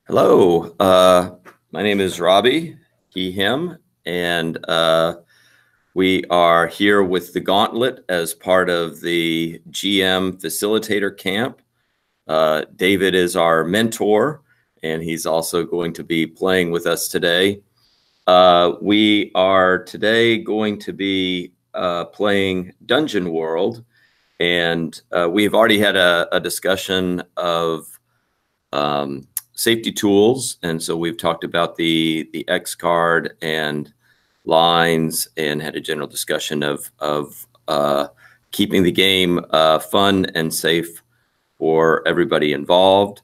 Hello, my name is Robbie, he, him, and we are here with the Gauntlet as part of the GM Facilitator Camp. David is our mentor, and he's also going to be playing with us today. We are today going to be playing Dungeon World, and we've already had a discussion of safety tools, and so we've talked about the X card and lines, and had a general discussion of keeping the game fun and safe for everybody involved.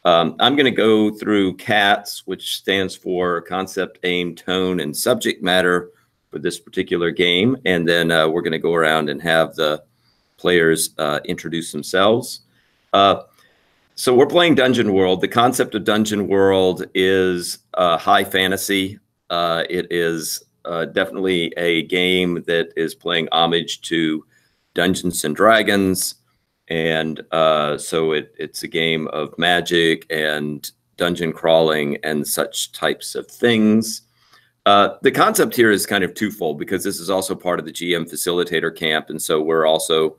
I'm going to go through CATS, which stands for Concept, Aim, Tone, and Subject Matter for this particular game, and then we're going to go around and have the players introduce themselves. So we're playing Dungeon World. The concept of Dungeon World is high fantasy. It is definitely a game that is playing homage to Dungeons and Dragons. And so it's a game of magic and dungeon crawling and such types of things. The concept here is kind of twofold, because this is also part of the GM Facilitator Camp. And so we're also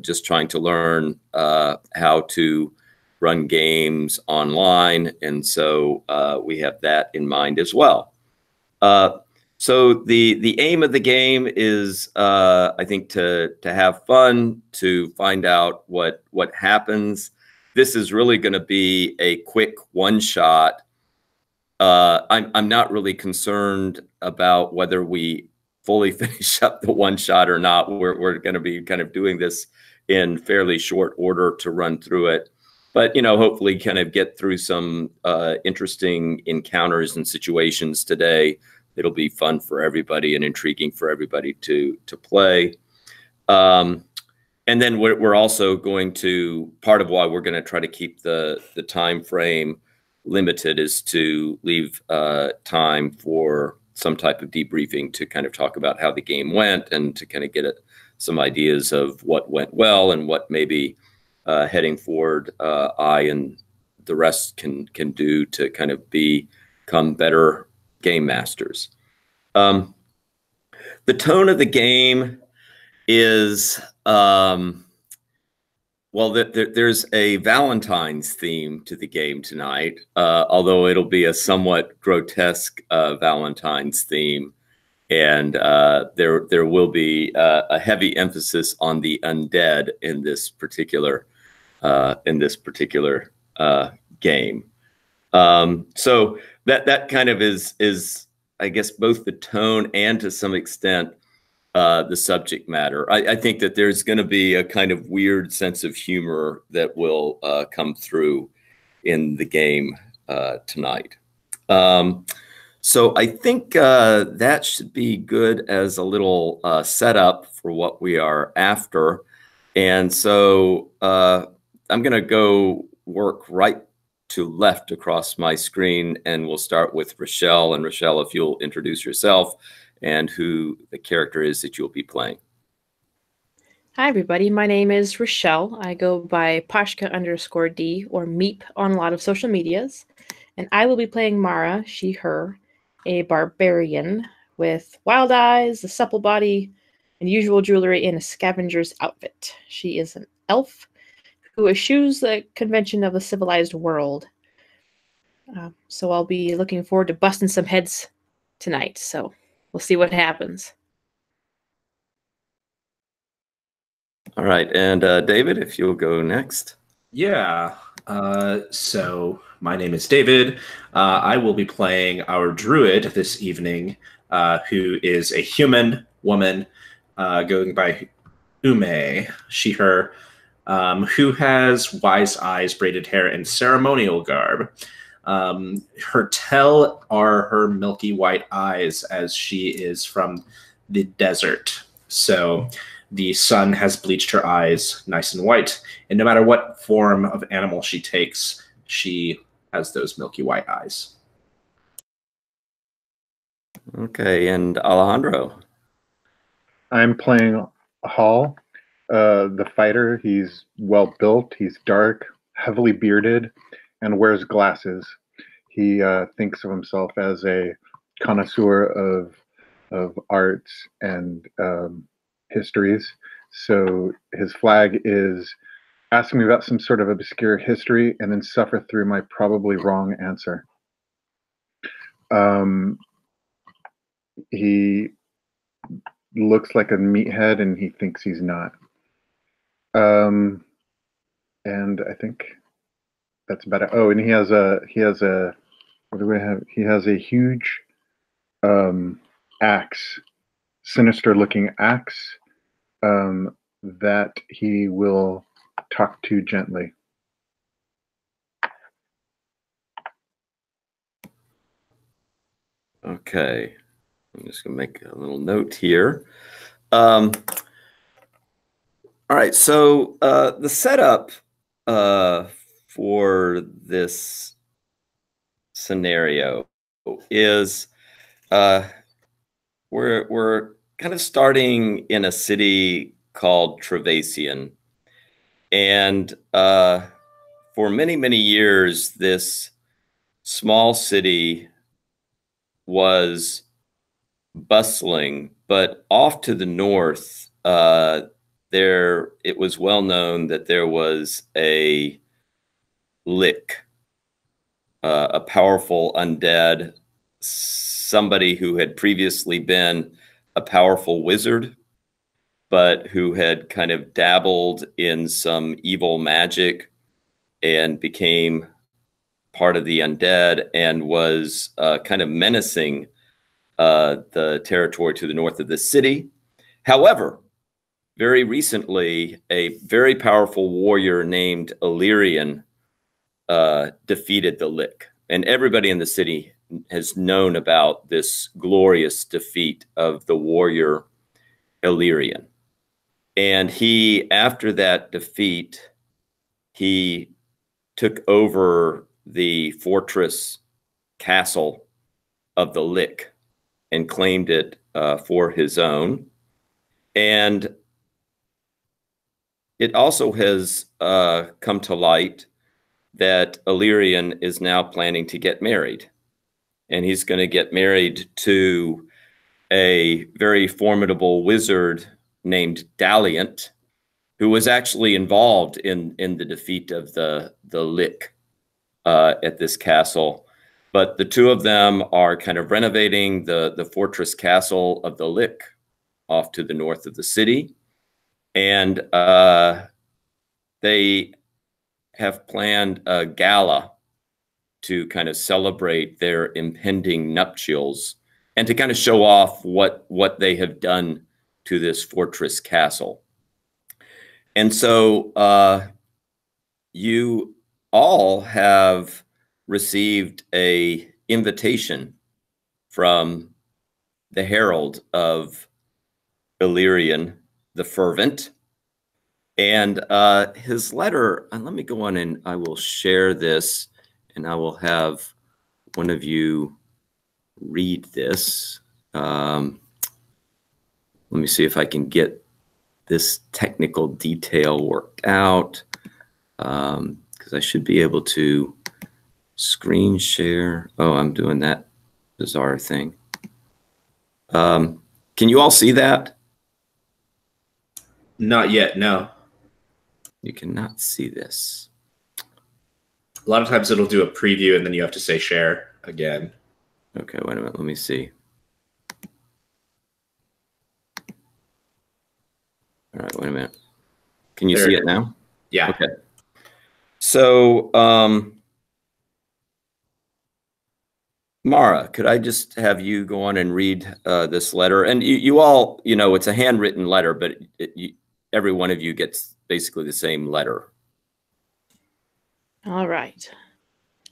just trying to learn how to run games online, and so we have that in mind as well. So the aim of the game is, I think, to have fun, to find out what happens. This is really going to be a quick one shot. I'm not really concerned about whether we fully finish up the one shot or not. We're going to be kind of doing this in fairly short order to run through it. But, you know, hopefully kind of get through some interesting encounters and situations today. It'll be fun for everybody and intriguing for everybody to play. And then we're also going to, part of why we're going to try to keep the time frame limited is to leave time for some type of debriefing to kind of talk about how the game went, and to kind of get some ideas of what went well and what maybe heading forward, I and the rest can do to kind of become better game masters. The tone of the game is, well, there's a Valentine's theme to the game tonight, although it'll be a somewhat grotesque Valentine's theme. And there will be a heavy emphasis on the undead in this particular game. So that kind of is, I guess, both the tone and to some extent the subject matter. I think that there's going to be a kind of weird sense of humor that will come through in the game tonight. So I think that should be good as a little setup for what we are after. And so I'm going to go work right to left across my screen, and we'll start with Rochelle. And Rochelle, if you'll introduce yourself and who the character is that you'll be playing. Hi, everybody. My name is Rochelle. I go by Pashka_D or Meep on a lot of social medias. And I will be playing Mara, she, her, a barbarian with wild eyes, a supple body, unusual jewelry, and a scavenger's outfit. She is an elf who eschews the convention of the civilized world. So I'll be looking forward to busting some heads tonight. So we'll see what happens. All right. And David, if you'll go next. Yeah. So my name is David. I will be playing our druid this evening, who is a human woman going by Ume, she, her, who has wise eyes, braided hair, and ceremonial garb. Her tell are her milky white eyes, as she is from the desert. So the sun has bleached her eyes nice and white, and no matter what form of animal she takes, she has those milky white eyes. Okay, and Alejandro. I'm playing Hall, the fighter. He's well built, he's dark, heavily bearded, and wears glasses. He thinks of himself as a connoisseur of arts and histories. So his flag is ask me about some sort of obscure history and then suffer through my probably wrong answer. He looks like a meathead and he thinks he's not. And I think that's about it. Oh, and he has a what do we have? He has a huge axe, sinister looking axe, that he will talk to gently. Okay, I'm just gonna make a little note here. All right, so the setup for this scenario is we're kind of starting in a city called Travasian, and for many years this small city was bustling, but off to the north, it was well known that there was a lick, a powerful undead, somebody who had previously been a powerful wizard, but who had kind of dabbled in some evil magic and became part of the undead and was kind of menacing the territory to the north of the city. However, very recently, a very powerful warrior named Illyrian defeated the Lick. And everybody in the city has known about this glorious defeat of the warrior Illyrian. And he, after that defeat, he took over the fortress castle of the Lick and claimed it for his own. And it also has come to light that Illyrian is now planning to get married. And he's going to get married to a very formidable wizard named Dalliant, who was actually involved in the defeat of the Lick at this castle. But the two of them are kind of renovating the fortress castle of the Lick off to the north of the city. And they have planned a gala to kind of celebrate their impending nuptials and to kind of show off what they have done to this fortress castle. And so you all have received an invitation from the herald of Illyrian the Fervent. And his letter, and let me go on and I will share this and I will have one of you read this. Let me see if I can get this technical detail worked out, because I should be able to screen share. Oh, I'm doing that bizarre thing. Can you all see that? Not yet, no. You cannot see this. A lot of times it'll do a preview and then you have to say share again. Okay, wait a minute. Let me see. All right, wait a minute. Can you see it now? Yeah. Okay. So, Mara, could I just have you go on and read this letter? And you all, you know, it's a handwritten letter, but every one of you gets basically the same letter. All right.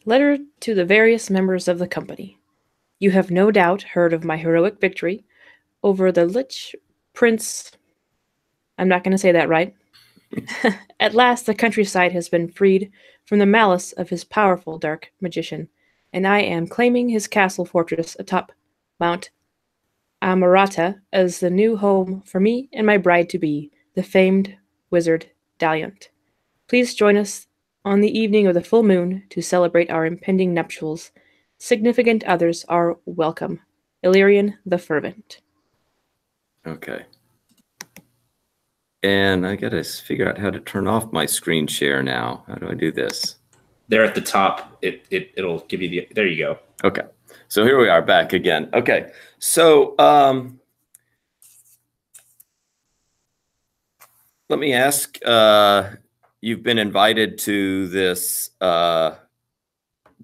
Letter to the various members of the company. You have no doubt heard of my heroic victory over the Lich Prince. I'm not going to say that right. At last, the countryside has been freed from the malice of his powerful dark magician, and I am claiming his castle fortress atop Mount Amarata as the new home for me and my bride-to-be, the famed wizard Dalliant. Please join us On the evening of the full moon, to celebrate our impending nuptials, significant others are welcome. Illyrian the Fervent. Okay. And I gotta figure out how to turn off my screen share now. How do I do this? There at the top, it'll give you the, there you go. Okay. So here we are back again. Okay. So let me ask, you've been invited to this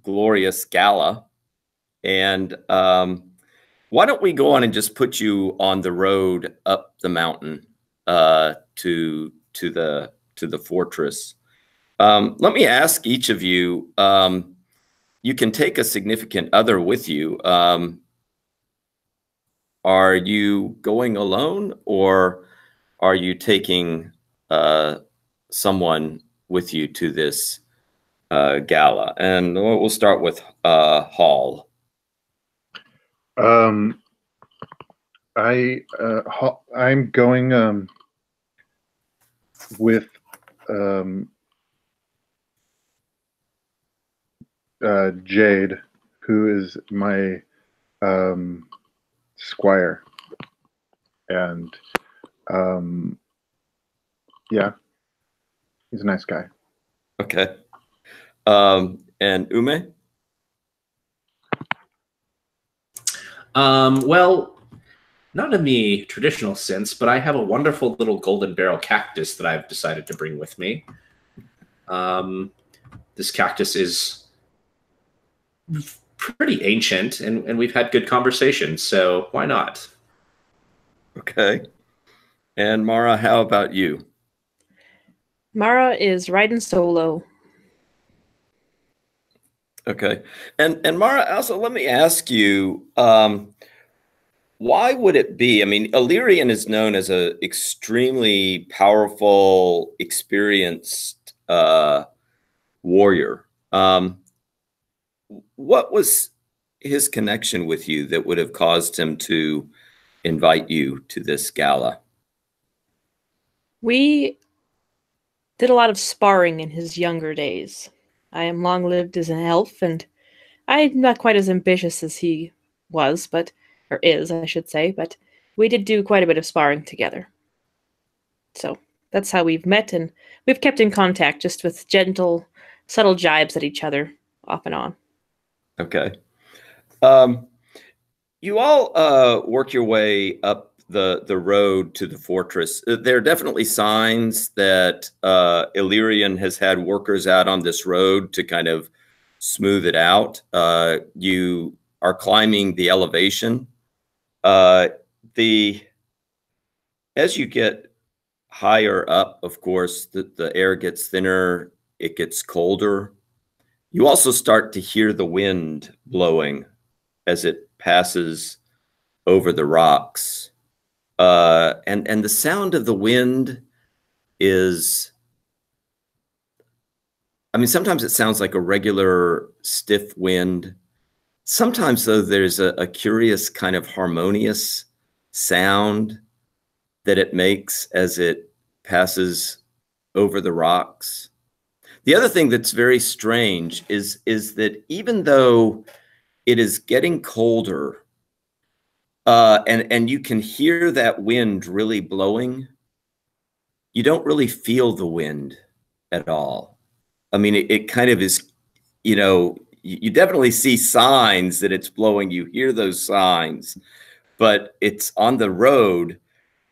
glorious gala, and why don't we go on and just put you on the road up the mountain to the fortress. Let me ask each of you, you can take a significant other with you. Are you going alone, or are you taking someone with you to this gala? And we'll start with Hall. I'm going with Jade, who is my squire, and yeah, he's a nice guy. Okay. And Ume? Well, not in the traditional sense, but I have a wonderful little golden barrel cactus that I've decided to bring with me. This cactus is pretty ancient, and we've had good conversations, so why not? Okay. And Mara, how about you? Mara is riding solo. Okay. And Mara, also, let me ask you, why would it be? I mean, Illyrian is known as an extremely powerful, experienced warrior. What was his connection with you that would have caused him to invite you to this gala? We did a lot of sparring in his younger days. I am long-lived as an elf, and I'm not quite as ambitious as he was, or is, I should say, but we did do quite a bit of sparring together. So that's how we've met, and we've kept in contact just with gentle, subtle jibes at each other, off and on. Okay. You all work your way up the road to the fortress. There are definitely signs that Illyrian has had workers out on this road to kind of smooth it out. You are climbing the elevation. As you get higher up, of course, the air gets thinner, it gets colder. You also start to hear the wind blowing as it passes over the rocks. And the sound of the wind is, I mean, sometimes it sounds like a regular stiff wind. Sometimes, though, there's a curious kind of harmonious sound that it makes as it passes over the rocks. The other thing that's very strange is that even though it is getting colder, and you can hear that wind really blowing, you don't really feel the wind at all. I mean, it kind of is, you know, you definitely see signs that it's blowing. You hear those signs, but it's on the road.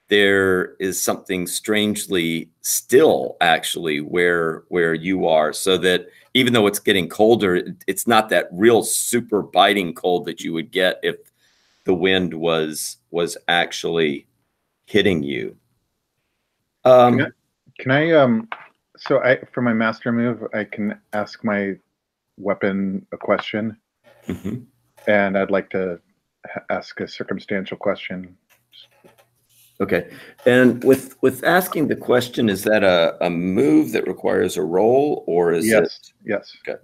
There is something strangely still, actually, where you are, so that even though it's getting colder, it's not that real super biting cold that you would get if the wind was actually hitting you. Can I so for my master move, I can ask my weapon a question, and I'd like to ask a circumstantial question. Okay. And with asking the question, is that a move that requires a roll, or is it? Yes. Okay.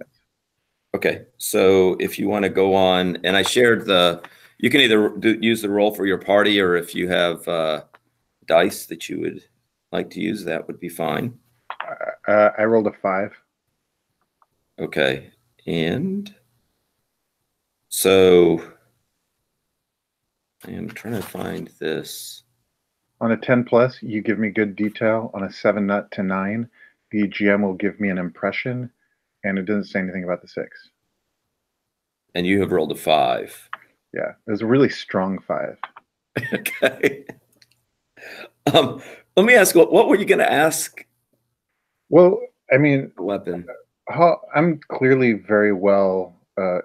Okay. So if you want to go on, and I shared you can either use the roll for your party, or if you have dice that you would like to use, that would be fine. I rolled a 5. Okay. And so I am trying to find this. On a 10 plus, you give me good detail. On a 7 nut to 9, the GM will give me an impression, and it doesn't say anything about the 6. And you have rolled a 5. Yeah, it was a really strong 5. Okay. Let me ask, what were you going to ask? Well, I mean, Weapon. I'm clearly very well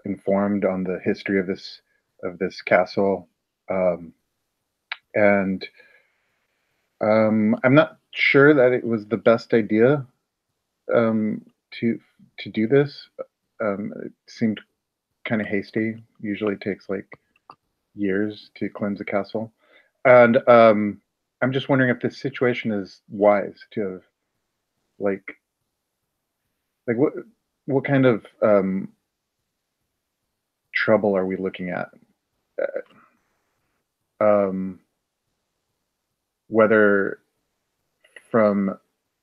informed on the history of this castle, and I'm not sure that it was the best idea to do this. It seemed kind of hasty. Usually takes like years to cleanse a castle, and I'm just wondering if this situation is wise to have like what kind of trouble are we looking at? Whether from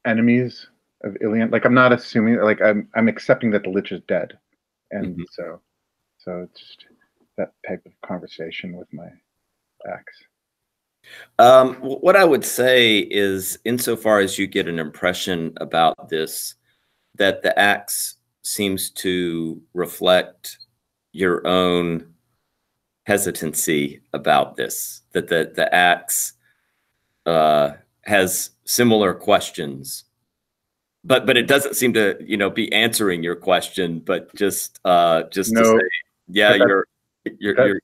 enemies of Ilion, like I'm not assuming, like I'm accepting that the Lich is dead, and so it's just that type of conversation with my axe. What I would say is, insofar as you get an impression about this, that the axe seems to reflect your own hesitancy about this, that the axe has similar questions, but it doesn't seem to, be answering your question, but just No, to say, yeah, you're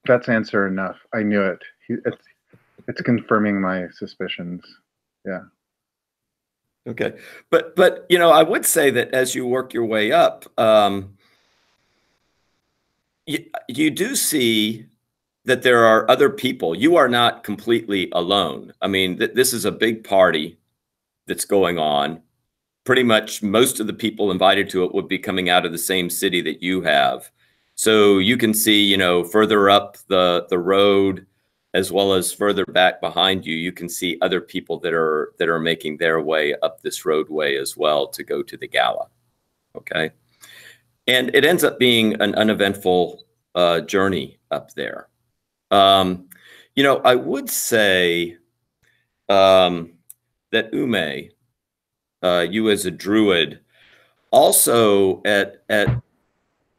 that's answer enough. I knew it. It's confirming my suspicions. Yeah. okay. But I would say that as you work your way up, you do see that there are other people. You are not completely alone. I mean, this is a big party that's going on. Pretty much most of the people invited to it would be coming out of the same city that you have. So you can see, further up the road, as well as further back behind you, you can see other people that are making their way up this roadway as well to go to the gala. Okay. And it ends up being an uneventful journey up there. I would say that Ume, you as a druid, also at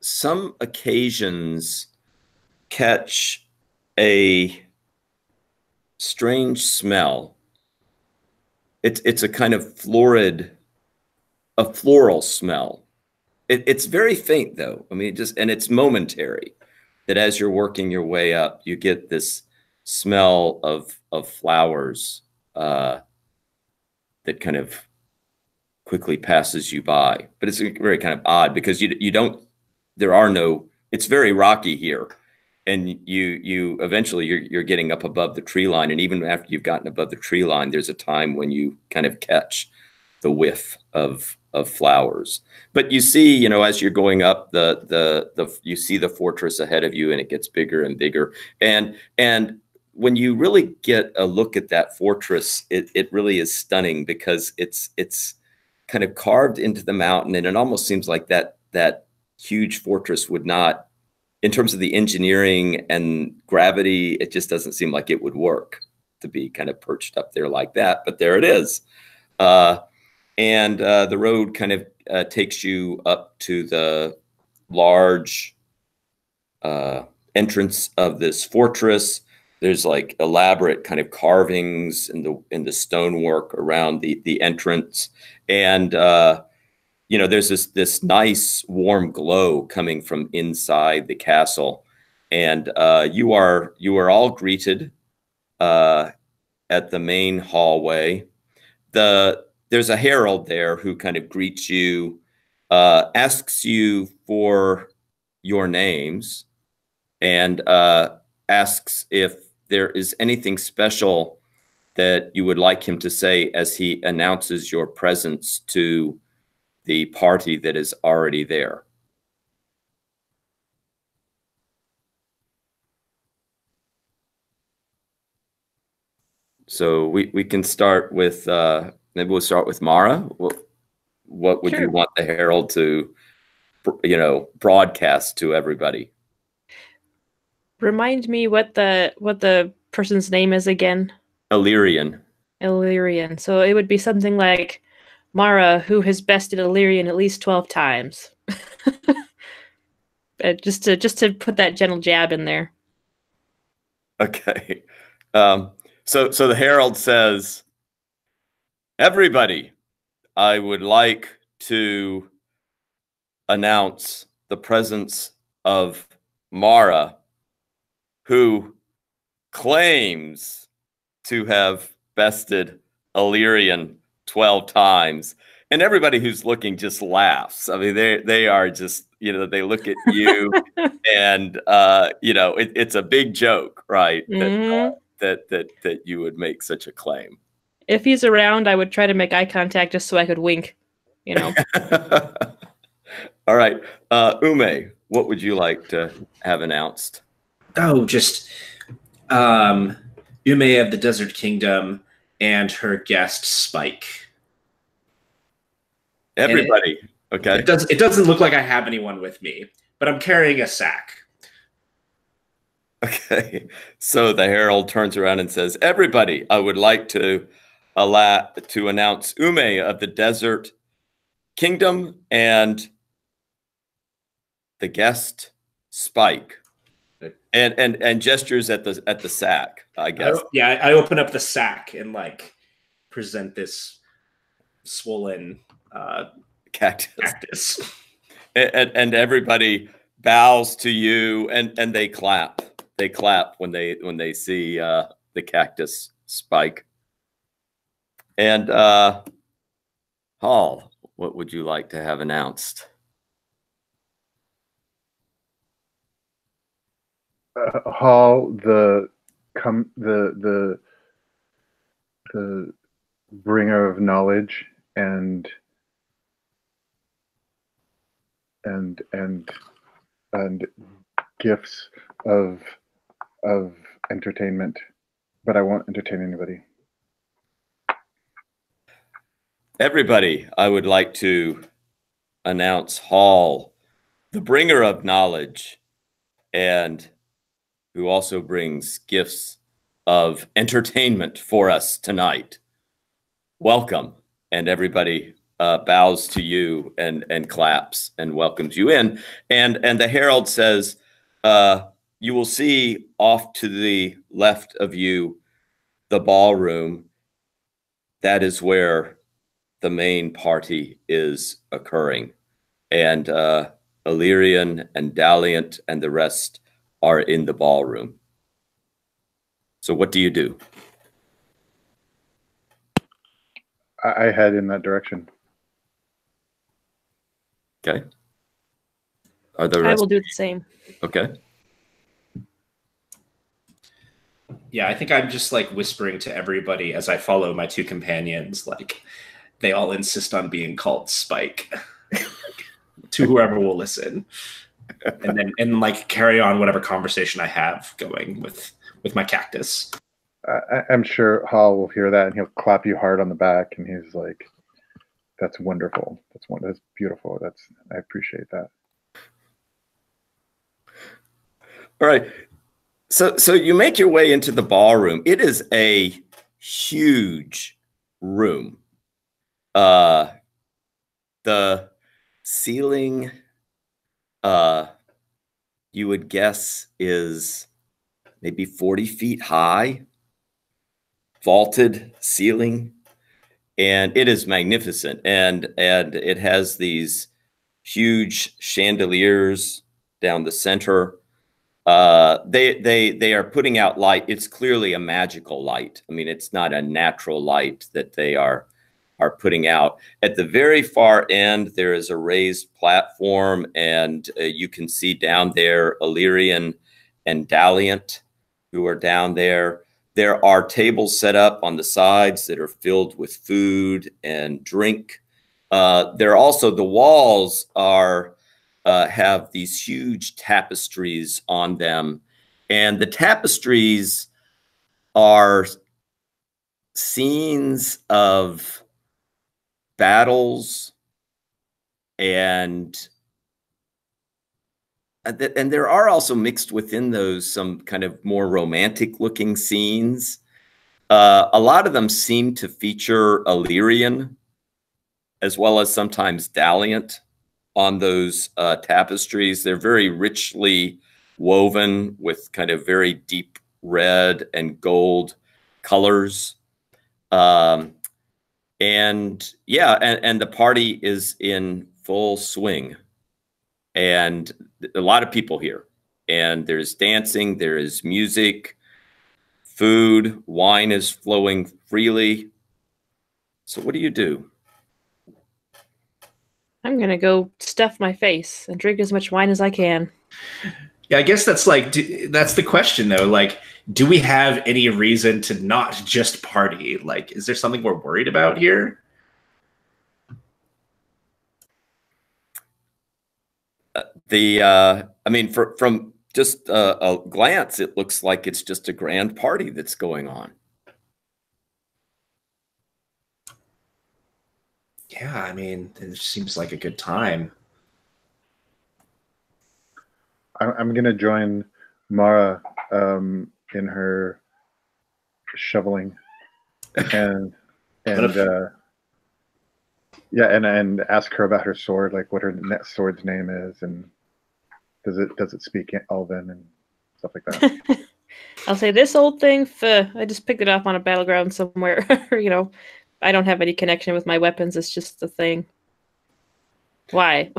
some occasions catch a strange smell. It's a kind of floral smell. It's very faint though. I mean, and it's momentary. That as you're working your way up, you get this smell of flowers that kind of quickly passes you by. But it's very kind of odd because it's very rocky here. And you eventually you're getting up above the tree line. And even after you've gotten above the tree line, there's a time when you kind of catch the whiff of flowers. But you see, as you're going up, you see the fortress ahead of you, and it gets bigger and bigger. And when you really get a look at that fortress, it really is stunning because it's kind of carved into the mountain, and it almost seems like that huge fortress would not, in terms of the engineering and gravity, it just doesn't seem like it would work to be kind of perched up there like that. But there it is. And the road kind of takes you up to the large entrance of this fortress. There's like elaborate kind of carvings in the stonework around the entrance, and there's this nice warm glow coming from inside the castle, and you are all greeted at the main hallway. There's a herald there who kind of greets you, asks you for your names, and asks if there is anything special that you would like him to say as he announces your presence to the party that is already there. So we can start with maybe we'll start with Mara. what would Sure. you want the herald to, broadcast to everybody? Remind me what the person's name is again. Illyrian. Illyrian. So it would be something like Mara, who has bested Illyrian at least 12 times. Just to put that gentle jab in there. Okay. So the herald says, everybody, I would like to announce the presence of Mara, who claims to have bested Illyrian 12 times. And everybody who's looking just laughs. I mean, they are just, they look at you and, it's a big joke, right? Mm-hmm. That you would make such a claim. If he's around, I would try to make eye contact just so I could wink, All right. Ume, what would you like to have announced? Oh, just Ume of the Desert Kingdom and her guest Spike. Everybody. Okay. It doesn't look like I have anyone with me, but I'm carrying a sack. Okay. So the herald turns around and says, everybody, I would like to announce Ume of the Desert Kingdom and the guest Spike. And gestures at the sack, I guess. I open up the sack and present this swollen cactus. And everybody bows to you and they clap. They clap when they see the cactus Spike. And Hall, what would you like to have announced? Hall, the bringer of knowledge and gifts of entertainment, but I won't entertain anybody. Everybody, I would like to announce Hall, the bringer of knowledge, and who also brings gifts of entertainment for us tonight. Welcome. And everybody bows to you and claps and welcomes you in. And the herald says, you will see off to the left of you the ballroom. That is where the main party is occurring. And Illyrian and Daliant and the rest are in the ballroom. So what do you do? I head in that direction. Okay. Are the rest? I will do the same. Okay. Yeah, I think I'm just whispering to everybody as I follow my two companions. They all insist on being called Spike to whoever will listen. And then carry on whatever conversation I have going with my cactus. I'm sure Hall will hear that and he'll clap you hard on the back and he's like, "That's wonderful. That's beautiful. I appreciate that." All right. So you make your way into the ballroom. It is a huge room. The ceiling, you would guess, is maybe 40 feet high, vaulted ceiling, and it is magnificent. And it has these huge chandeliers down the center. They are putting out light. It's clearly a magical light. I mean, it's not a natural light that they are putting out. At the very far end, there is a raised platform, and you can see down there Illyrian and Daliant, who are down there. There are tables set up on the sides that are filled with food and drink. There also, the walls are have these huge tapestries on them, and the tapestries are scenes of battles and there are also mixed within those some kind of more romantic looking scenes. A lot of them seem to feature Illyrian as well as sometimes Daliant on those tapestries. They're very richly woven with kind of very deep red and gold colors. And yeah, and the party is in full swing. And a lot of people here. And there's dancing, there is music, food, wine is flowing freely. So what do you do? I'm going to go stuff my face and drink as much wine as I can. Yeah, I guess that's like, that's the question though. Like, do we have any reason to not just party? Like, is there something we're worried about here? I mean, from just a glance, it looks like it's just a grand party that's going on. Yeah, I mean, it seems like a good time. I'm going to join Mara in her shoveling and yeah, and ask her about her sword, like what her sword's name is, and does it speak Elven and stuff like that. I'll say this old thing, I just picked it up on a battleground somewhere. You know, I don't have any connection with my weapons. It's just a thing. Why?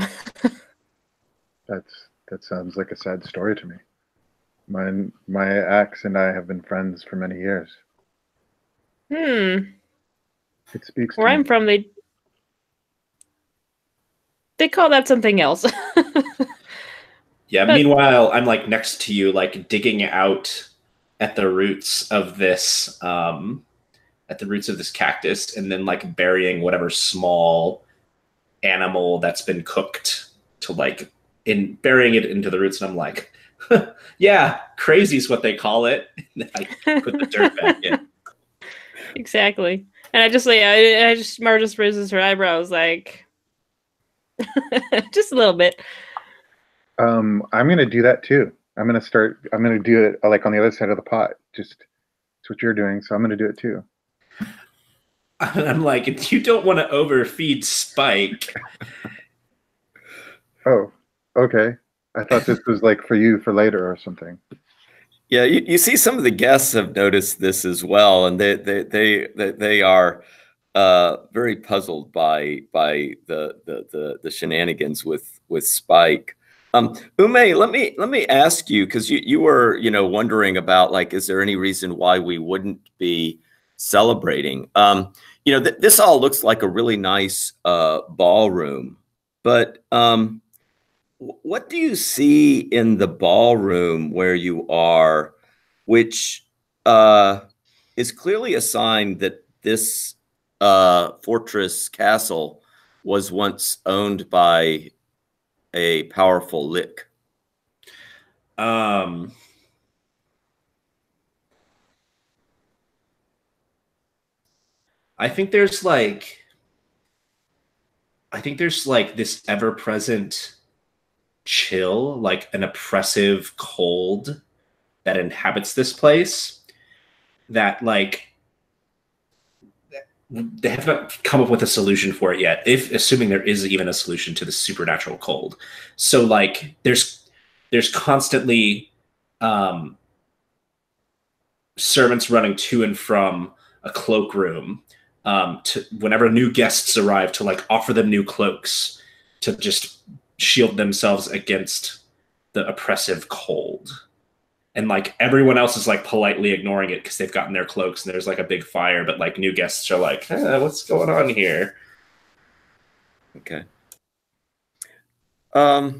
That sounds like a sad story to me. My axe and I have been friends for many years. It speaks. Where I'm from, they call that something else. Yeah. Meanwhile, I'm like next to you, like digging out at the roots of this, cactus, and then like burying whatever small animal that's been cooked to like burying it into the roots. And I'm like, yeah, crazy is what they call it. And I put the dirt back in. Exactly. And Mara just raises her eyebrows like, just a little bit. I'm going to do that too. I'm going to do it like on the other side of the pot. Just it's what you're doing. So I'm going to do it too. I'm like, you don't want to overfeed Spike. Oh, okay. I thought this was like for you for later or something. Yeah, you see some of the guests have noticed this as well, and they are very puzzled by the shenanigans with Spike. Ume, let me ask you, because you were wondering about, like, is there any reason why we wouldn't be celebrating? This all looks like a really nice ballroom, but what do you see in the ballroom where you are, which is clearly a sign that this fortress castle was once owned by a powerful lich? I think there's like this ever-present chill, like an oppressive cold that inhabits this place, that like they have not come up with a solution for it yet, assuming there is even a solution to the supernatural cold. So like there's constantly servants running to and from a cloakroom to whenever new guests arrive, to like offer them new cloaks to just shield themselves against the oppressive cold. And like everyone else is like politely ignoring it because they've gotten their cloaks and there's like a big fire, but like new guests are like, what's going on here? Okay. All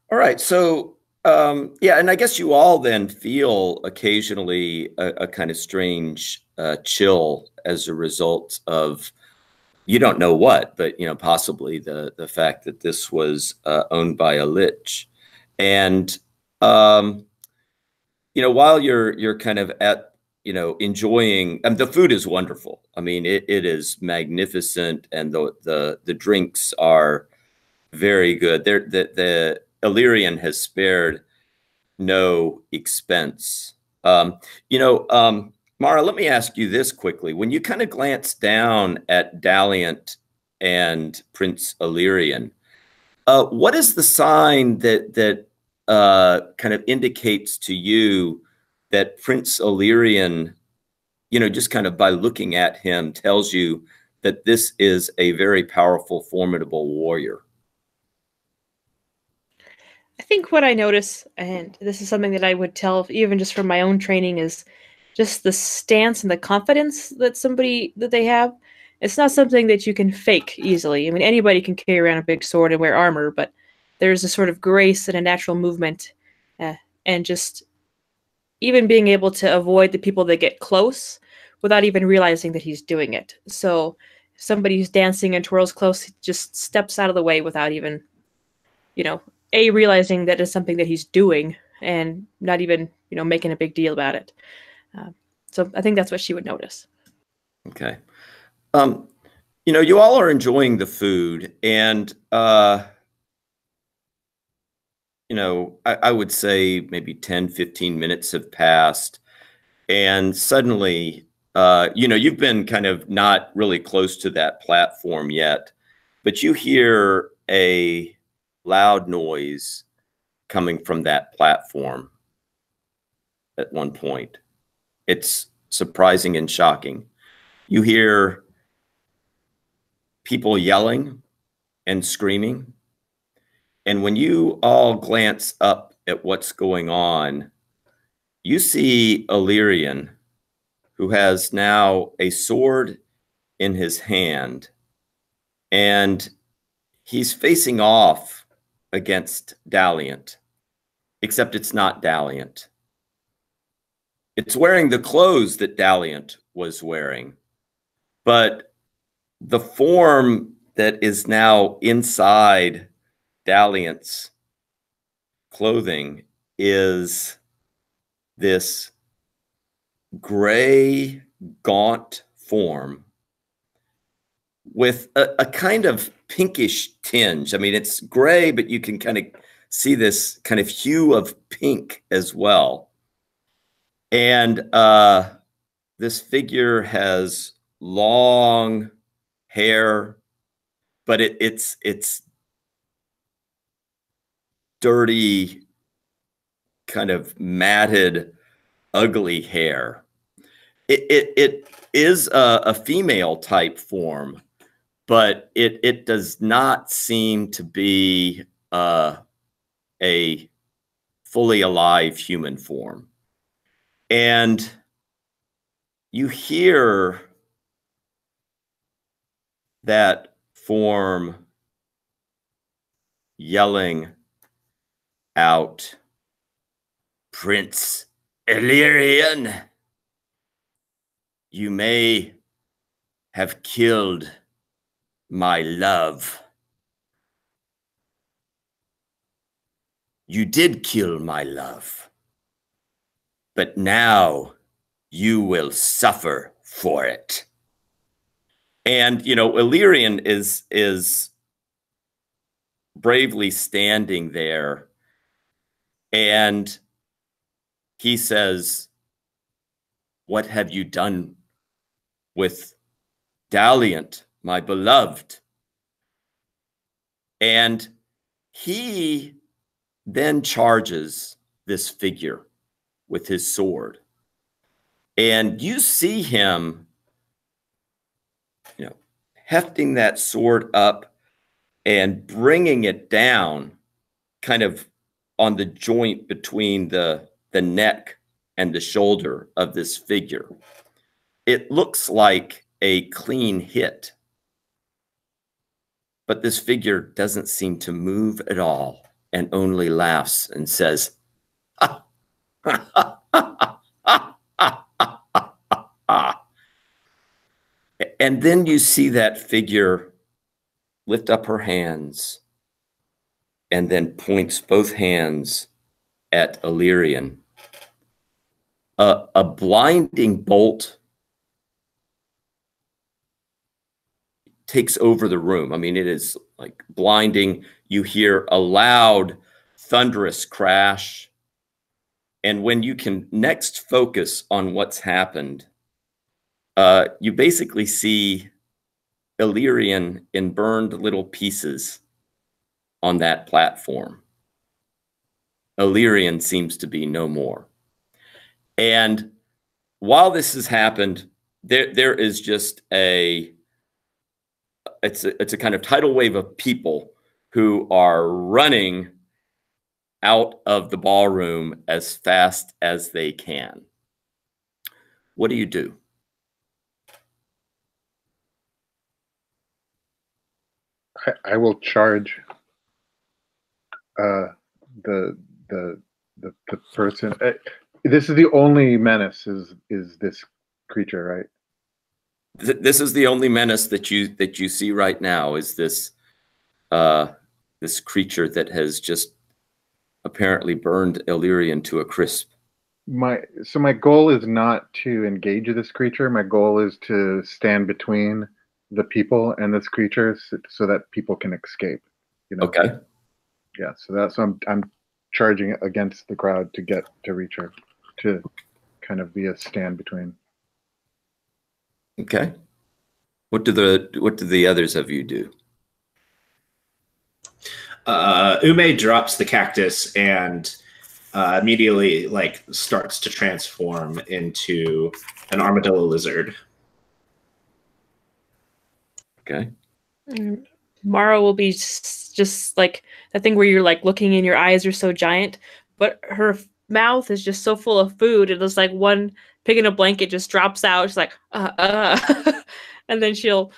right. So yeah, and I guess you all then feel occasionally a kind of strange chill as a result of, you don't know what, but possibly the fact that this was owned by a lich. And while you're kind of at enjoying, the food is wonderful. I mean, it is magnificent, and the drinks are Very good. The Illyrian has spared no expense. Mara, let me ask you this quickly. When you kind of glance down at Daliant and Prince Illyrian, what is the sign that kind of indicates to you that Prince Illyrian, just kind of by looking at him, tells you that this is a very powerful, formidable warrior? I think what I notice, and this is something that I would tell even just from my own training, is just the stance and the confidence that they have. It's not something that you can fake easily. I mean, anybody can carry around a big sword and wear armor, but there's a sort of grace and a natural movement, and just even being able to avoid the people that get close without even realizing that he's doing it. So if somebody who's dancing and twirls close, he just steps out of the way without even, realizing that it's something that he's doing and not even, making a big deal about it. So I think that's what she would notice. Okay. You all are enjoying the food, and I would say maybe 10, 15 minutes have passed, and suddenly, you've been kind of not really close to that platform yet, but you hear a loud noise coming from that platform at one point. It's surprising and shocking. You hear people yelling and screaming. And when you all glance up at what's going on, you see Illyrian, who has now a sword in his hand, and he's facing off against Daliant, except it's not Daliant. It's wearing the clothes that Daliant was wearing, but the form that is now inside Daliant's clothing is this gray, gaunt form with a kind of pinkish tinge. I mean, it's gray, but you can kind of see this kind of hue of pink as well. And this figure has long hair, but it's dirty, kind of matted, ugly hair. It is a female type form, but it does not seem to be a fully alive human form. And you hear that form yelling out, "Prince Illyrian, you may have killed my love. You did kill my love, but now you will suffer for it." And, Illyrian is bravely standing there, and he says, "What have you done with Daliant, my beloved?" And he then charges this figure with his sword. And you see him, hefting that sword up and bringing it down kind of on the joint between the neck and the shoulder of this figure. It looks like a clean hit, but this figure doesn't seem to move at all and only laughs and says, "Ah, And then you see that figure lift up her hands and then points both hands at Illyrian. A blinding bolt takes over the room. I mean, it is like blinding. You hear a loud, thunderous crash. And when you can next focus on what's happened, you basically see Illyrian in burned little pieces on that platform. Illyrian seems to be no more. And while this has happened, there is just it's a kind of tidal wave of people who are running out of the ballroom as fast as they can. What do you do? I will charge the person. This is the only menace. Is this creature, right? This is the only menace that you see right now. Is this this creature that has just apparently burned Illyrian to a crisp? So my goal is not to engage this creature. My goal is to stand between the people and this creature so that people can escape. You know? Okay. Yeah. So that's I'm charging against the crowd to get to reach her, to kind of be a stand between. Okay. What do the others of you do? Ume drops the cactus and immediately like starts to transform into an armadillo lizard. Okay. Mara will be just like that thing where you're like looking and your eyes are so giant, but her mouth is just so full of food. It is like one pig in a blanket just drops out. She's like, and then she'll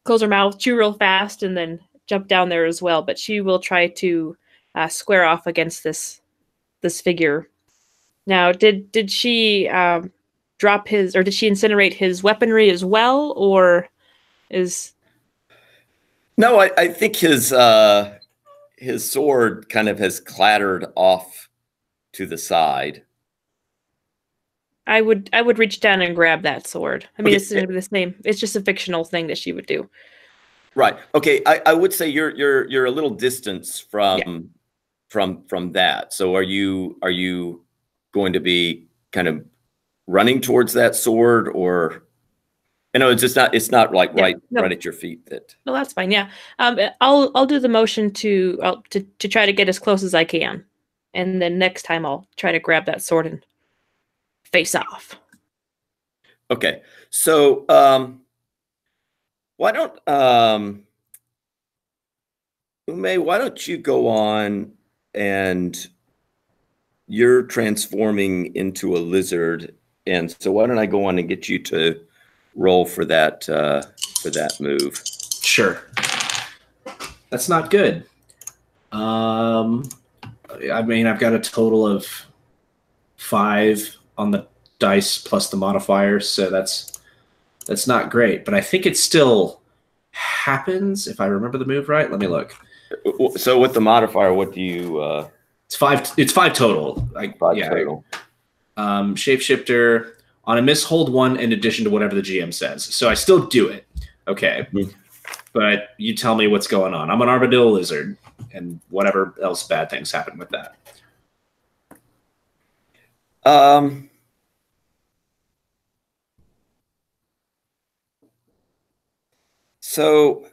close her mouth, chew real fast, and then jump down there as well. But she will try to square off against this figure. Now, did she drop his, or did she incinerate his weaponry as well, or is? No, I think his sword kind of has clattered off to the side. I would reach down and grab that sword. I mean, Okay. it's going to be the same. It's just a fictional thing that she would do. Right. Okay. I would say you're a little distance from that. So are you going to be kind of running towards that sword, or? No, it's not like right at your feet. That. No, that's fine. Yeah. I'll do the motion to try to get as close as I can, and then next time I'll try to grab that sword and face off. Okay. So why don't Ume, why don't you go on, and you're transforming into a lizard, and so why don't I go on and get you to roll for that move? Sure. That's not good. I mean, I've got a total of 5 on the dice plus the modifiers, so that's not great. But I think it still happens if I remember the move right. Let me look. So with the modifier, what do you? It's 5. It's 5 total. Total. Shapeshifter. On a miss, hold 1 in addition to whatever the GM says. So I still do it. Okay. Mm-hmm. But you tell me what's going on. I'm an armadillo lizard, and whatever else bad things happen with that. So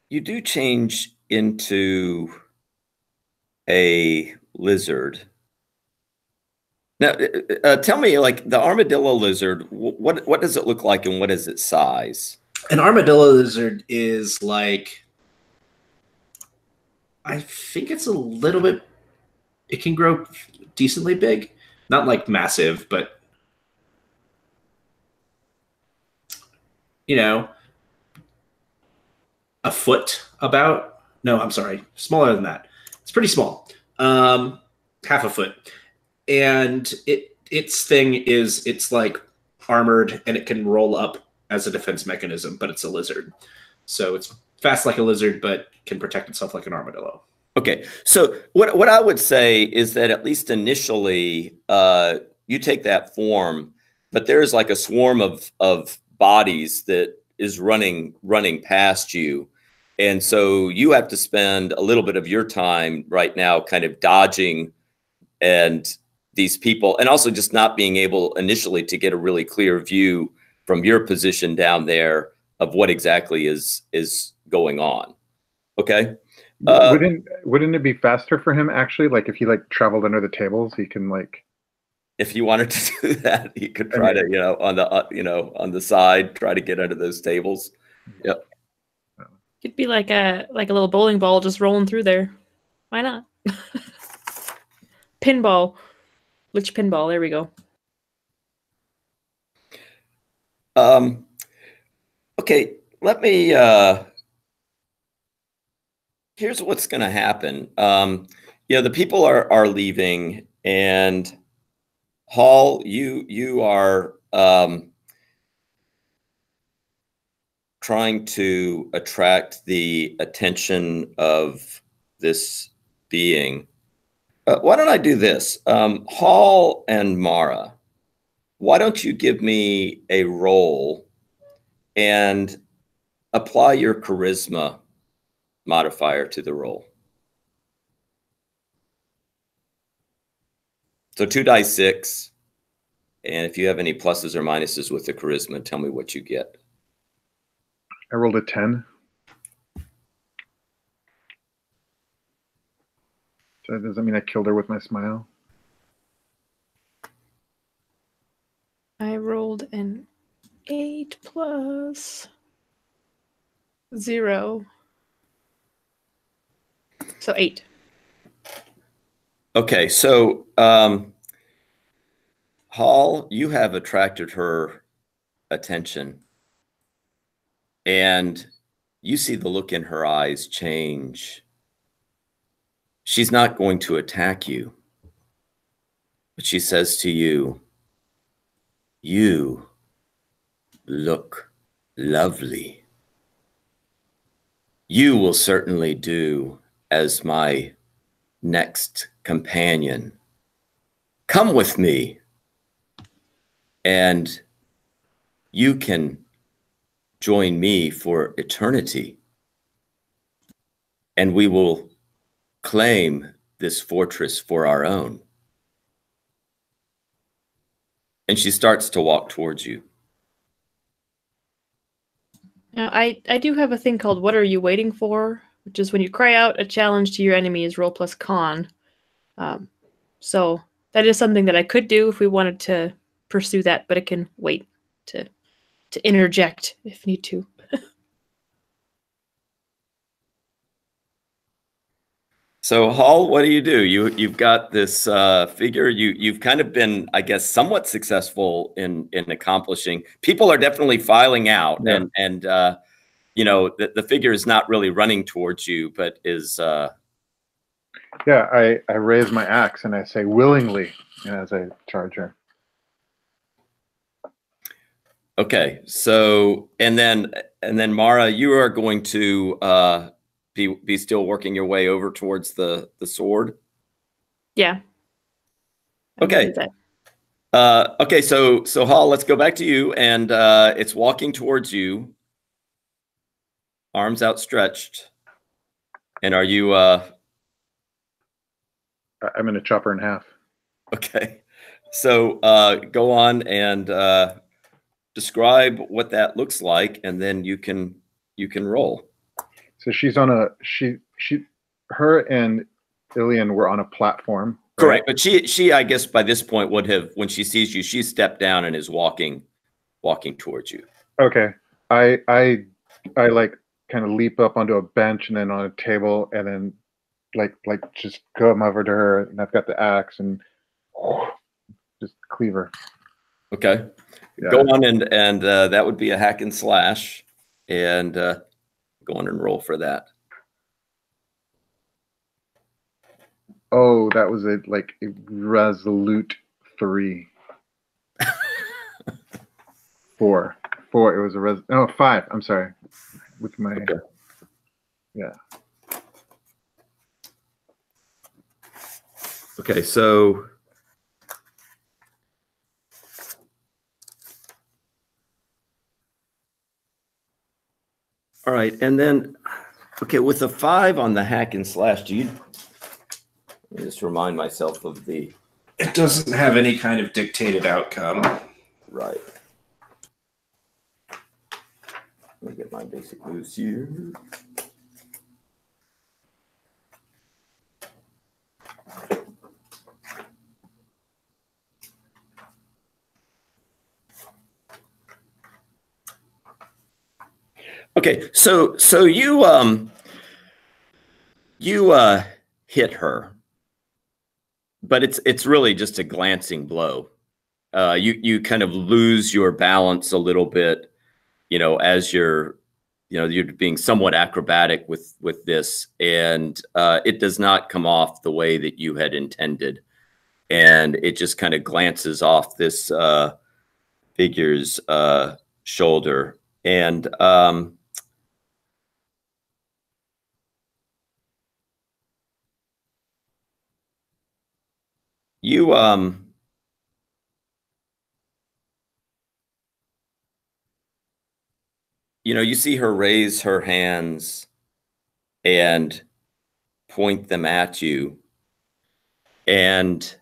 you do change into a lizard. Now, tell me, like the armadillo lizard, what does it look like, and what is its size? An armadillo lizard is like, I think it's a little bit, it can grow decently big. Not like massive, but, you know, a foot about. No, I'm sorry, smaller than that. It's pretty small, half a foot. And its thing is it's like armored, and it can roll up as a defense mechanism, but it's a lizard. So it's fast like a lizard, but can protect itself like an armadillo. Okay. So what I would say is that at least initially, you take that form, but there's like a swarm of bodies that is running past you. And so you have to spend a little bit of your time right now kind of dodging and these people, and also just not being able initially to get a really clear view from your position down there of what exactly is going on. Okay. Wouldn't it be faster for him actually? Like if he like traveled under the tables, he can like. If he wanted to do that, he could try to, you know, on the on the side, try to get under those tables. Yep. It'd be like a little bowling ball just rolling through there. Why not? Pinball. Which pinball? There we go. Okay, let me here's what's going to happen. You know, the people are leaving, and Hall, you are trying to attract the attention of this being. Why don't I do this? Hall and Mara, why don't you give me a roll and apply your charisma modifier to the roll. So 2 dice 6. And if you have any pluses or minuses with the charisma, tell me what you get. I rolled a 10. So does that mean I killed her with my smile? I rolled an 8 plus 0. So 8. Okay, so Hall, you have attracted her attention, and you see the look in her eyes change. She's not going to attack you, but she says to you, "You look lovely. You will certainly do as my next companion. Come with me, and you can join me for eternity, and we will claim this fortress for our own." And she starts to walk towards you. Now, I do have a thing called What Are You Waiting For? Which is when you cry out a challenge to your enemies, roll plus con. So that is something that I could do if we wanted to pursue that, but it can wait to interject if need to. So Hall, what do? You've got this figure. You've kind of been, I guess, somewhat successful in accomplishing. People are definitely filing out, Yeah. and you know, the figure is not really running towards you, but is. Yeah, I raise my axe and I say willingly as I charge her. Okay, so and then Mara, you are going to be still working your way over towards the sword. Yeah. Okay. Okay, so Hall, let's go back to you, and it's walking towards you, arms outstretched. And are you? I'm going to chop her in half. Okay, so go on and describe what that looks like, and then you can roll. So she's on a her and Ilian were on a platform. Right? Correct, but she I guess by this point would have, when she sees you, she's stepped down and is walking towards you. Okay, I like kind of leap up onto a bench and then on a table and then like just come over to her, and I've got the axe and just cleave her. Okay, yeah. Go on and that would be a hack and slash, and go on and roll for that. Oh, that was a resolute 3. 4. It was a 5. I'm sorry. With my yeah. Okay, so right. And then, okay, with the 5 on the hack and slash, do you? Let me just remind myself of the. It doesn't have any kind of dictated outcome. Right. Let me get my basic moves here. Okay, so you hit her, but it's really just a glancing blow. You kind of lose your balance a little bit, as you're being somewhat acrobatic with this, and it does not come off the way that you had intended, and it just kind of glances off this figure's shoulder, and you see her raise her hands and point them at you, and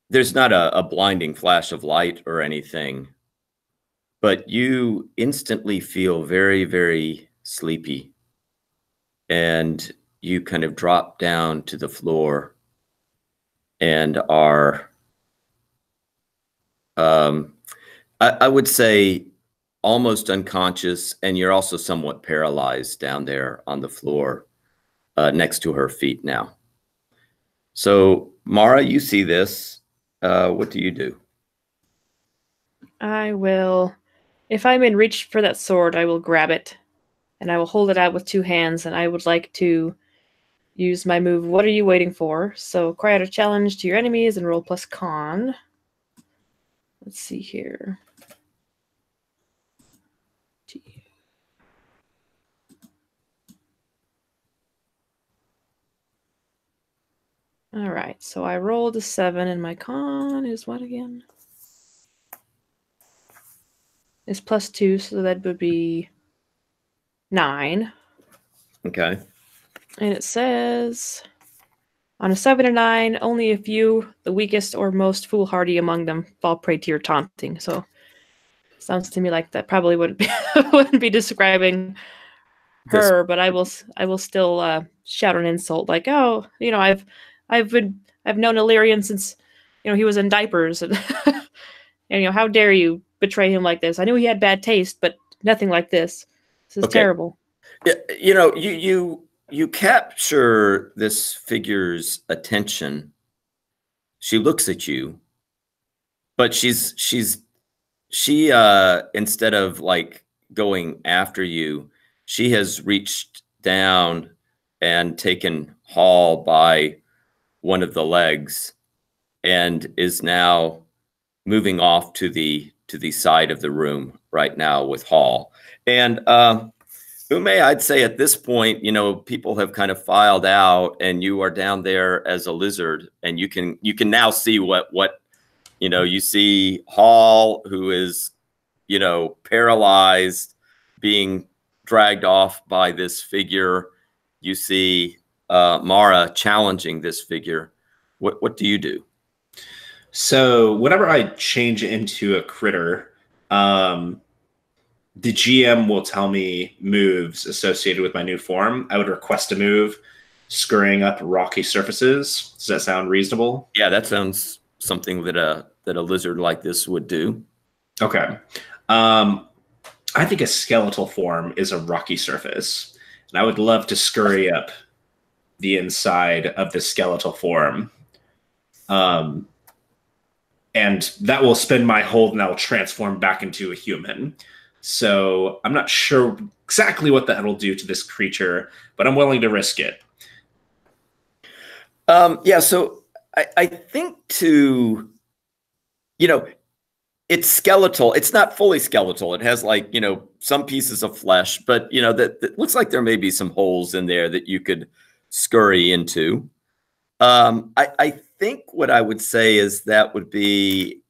there's not a blinding flash of light or anything, but you instantly feel very, very sleepy, and you kind of drop down to the floor and are, I would say, almost unconscious, and you're also somewhat paralyzed down there on the floor next to her feet now. So, Mara, you see this. What do you do? I will, if I'm in reach for that sword, I will grab it, and I will hold it out with 2 hands, and I would like to use my move, What Are You Waiting For? So cry out a challenge to your enemies and roll plus con. Let's see here. All right, so I rolled a 7, and my con is what again? It's plus 2, so that would be 9. Okay. And it says, on a 7 or 9, only a few, the weakest or most foolhardy among them, fall prey to your taunting. So, sounds to me like that probably wouldn't be describing her, but I will still shout an insult like, oh, I've known Illyrian since he was in diapers, and and how dare you betray him like this? I knew he had bad taste, but nothing like this. This is terrible. Yeah, you capture this figure's attention. She looks at you, but she instead of like going after you, she has reached down and taken Hall by one of the legs and is now moving off to the side of the room right now with Hall. And Ume, I'd say at this point, people have kind of filed out, and you are down there as a lizard, and you can now see what you see Hall, who is paralyzed, being dragged off by this figure. You see Mara challenging this figure. What do you do? So whenever I change into a critter, the GM will tell me moves associated with my new form. I would request a move, scurrying up rocky surfaces. Does that sound reasonable? Yeah, that sounds something that a lizard like this would do. Okay. I think a skeletal form is a rocky surface, and I would love to scurry up the inside of the skeletal form. And that will spin my hold, and I will transform back into a human. So I'm not sure exactly what that will do to this creature, but I'm willing to risk it. Yeah, so I think it's skeletal. It's not fully skeletal. It has some pieces of flesh, but that looks like there may be some holes in there that you could scurry into. I think what I would say is that would be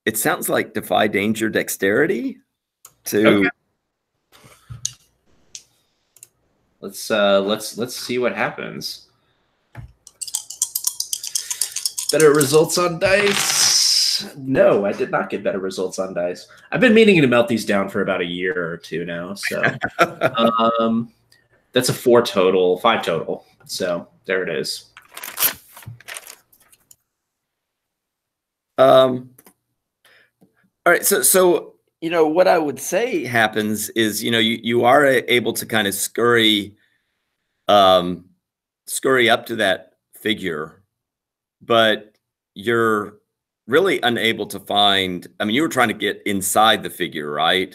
it sounds like defy danger dexterity to let's see what happens. Better results on dice. No, I did not get better results on dice. I've been meaning to melt these down for about a year or two now. So that's a 5 total. So there it is. All right. So what I would say happens is, you are able to kind of scurry up to that figure, but you're really unable to find. I mean, you were trying to get inside the figure, right?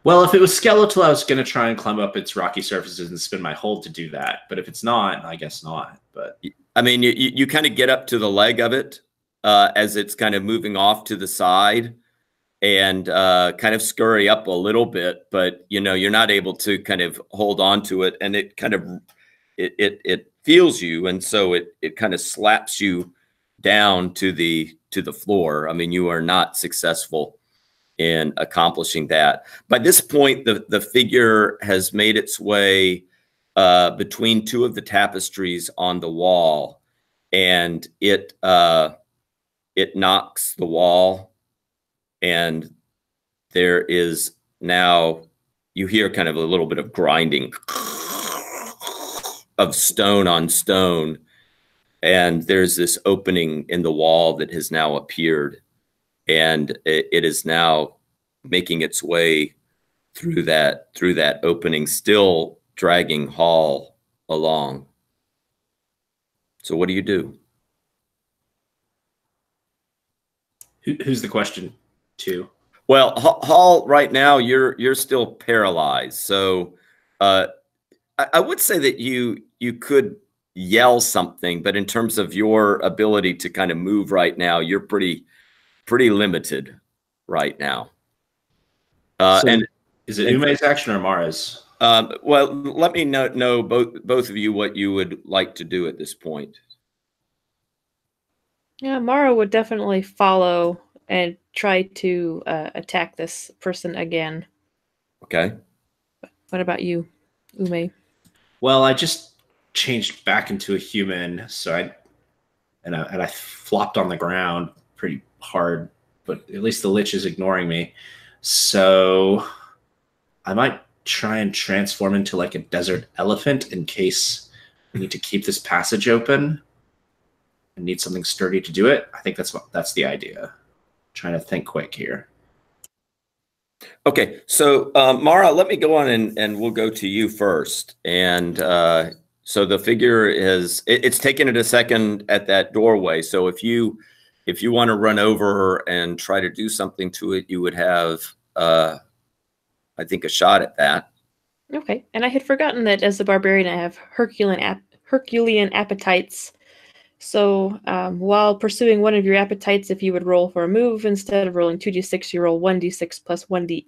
Well, if it was skeletal, I was going to try and climb up its rocky surfaces and spin my hold to do that. But if it's not, I guess not. But I mean, you kind of get up to the leg of it as it's kind of moving off to the side, and kind of scurry up a little bit, but you're not able to kind of hold on to it, and it kind of it feels you, and so it kind of slaps you down to the floor. I mean, you are not successful in accomplishing that. By this point, the figure has made its way between two of the tapestries on the wall, and it knocks the wall, and there is now, you hear kind of a little bit of grinding of stone on stone, and there's this opening in the wall that has now appeared, and it is now making its way through that opening, still dragging Hall along. So what do you do? Who's the question to? Well, Hall, right now you're still paralyzed. So I would say that you could yell something, but in terms of your ability to kind of move right now, you're pretty limited right now. And is it Ume's action or Mara's? Well, let me know both of you what you would like to do at this point. Yeah, Mara would definitely follow and try to attack this person again. Okay. What about you, Ume? Well, I just changed back into a human, so I flopped on the ground pretty hard, but at least the lich is ignoring me. So I might try and transform into like a desert elephant in case we need to keep this passage open and need something sturdy to do it. I think that's the idea. Trying to think quick here. Okay, so Mara, let me go on and we'll go to you first. And so the figure it's taken it a second at that doorway. So if you want to run over and try to do something to it, you would have, I think, a shot at that. Okay, and I had forgotten that as a barbarian, I have Herculean appetites. So while pursuing one of your appetites, if you would roll for a move, instead of rolling 2d6, you roll 1d6 plus 1d8.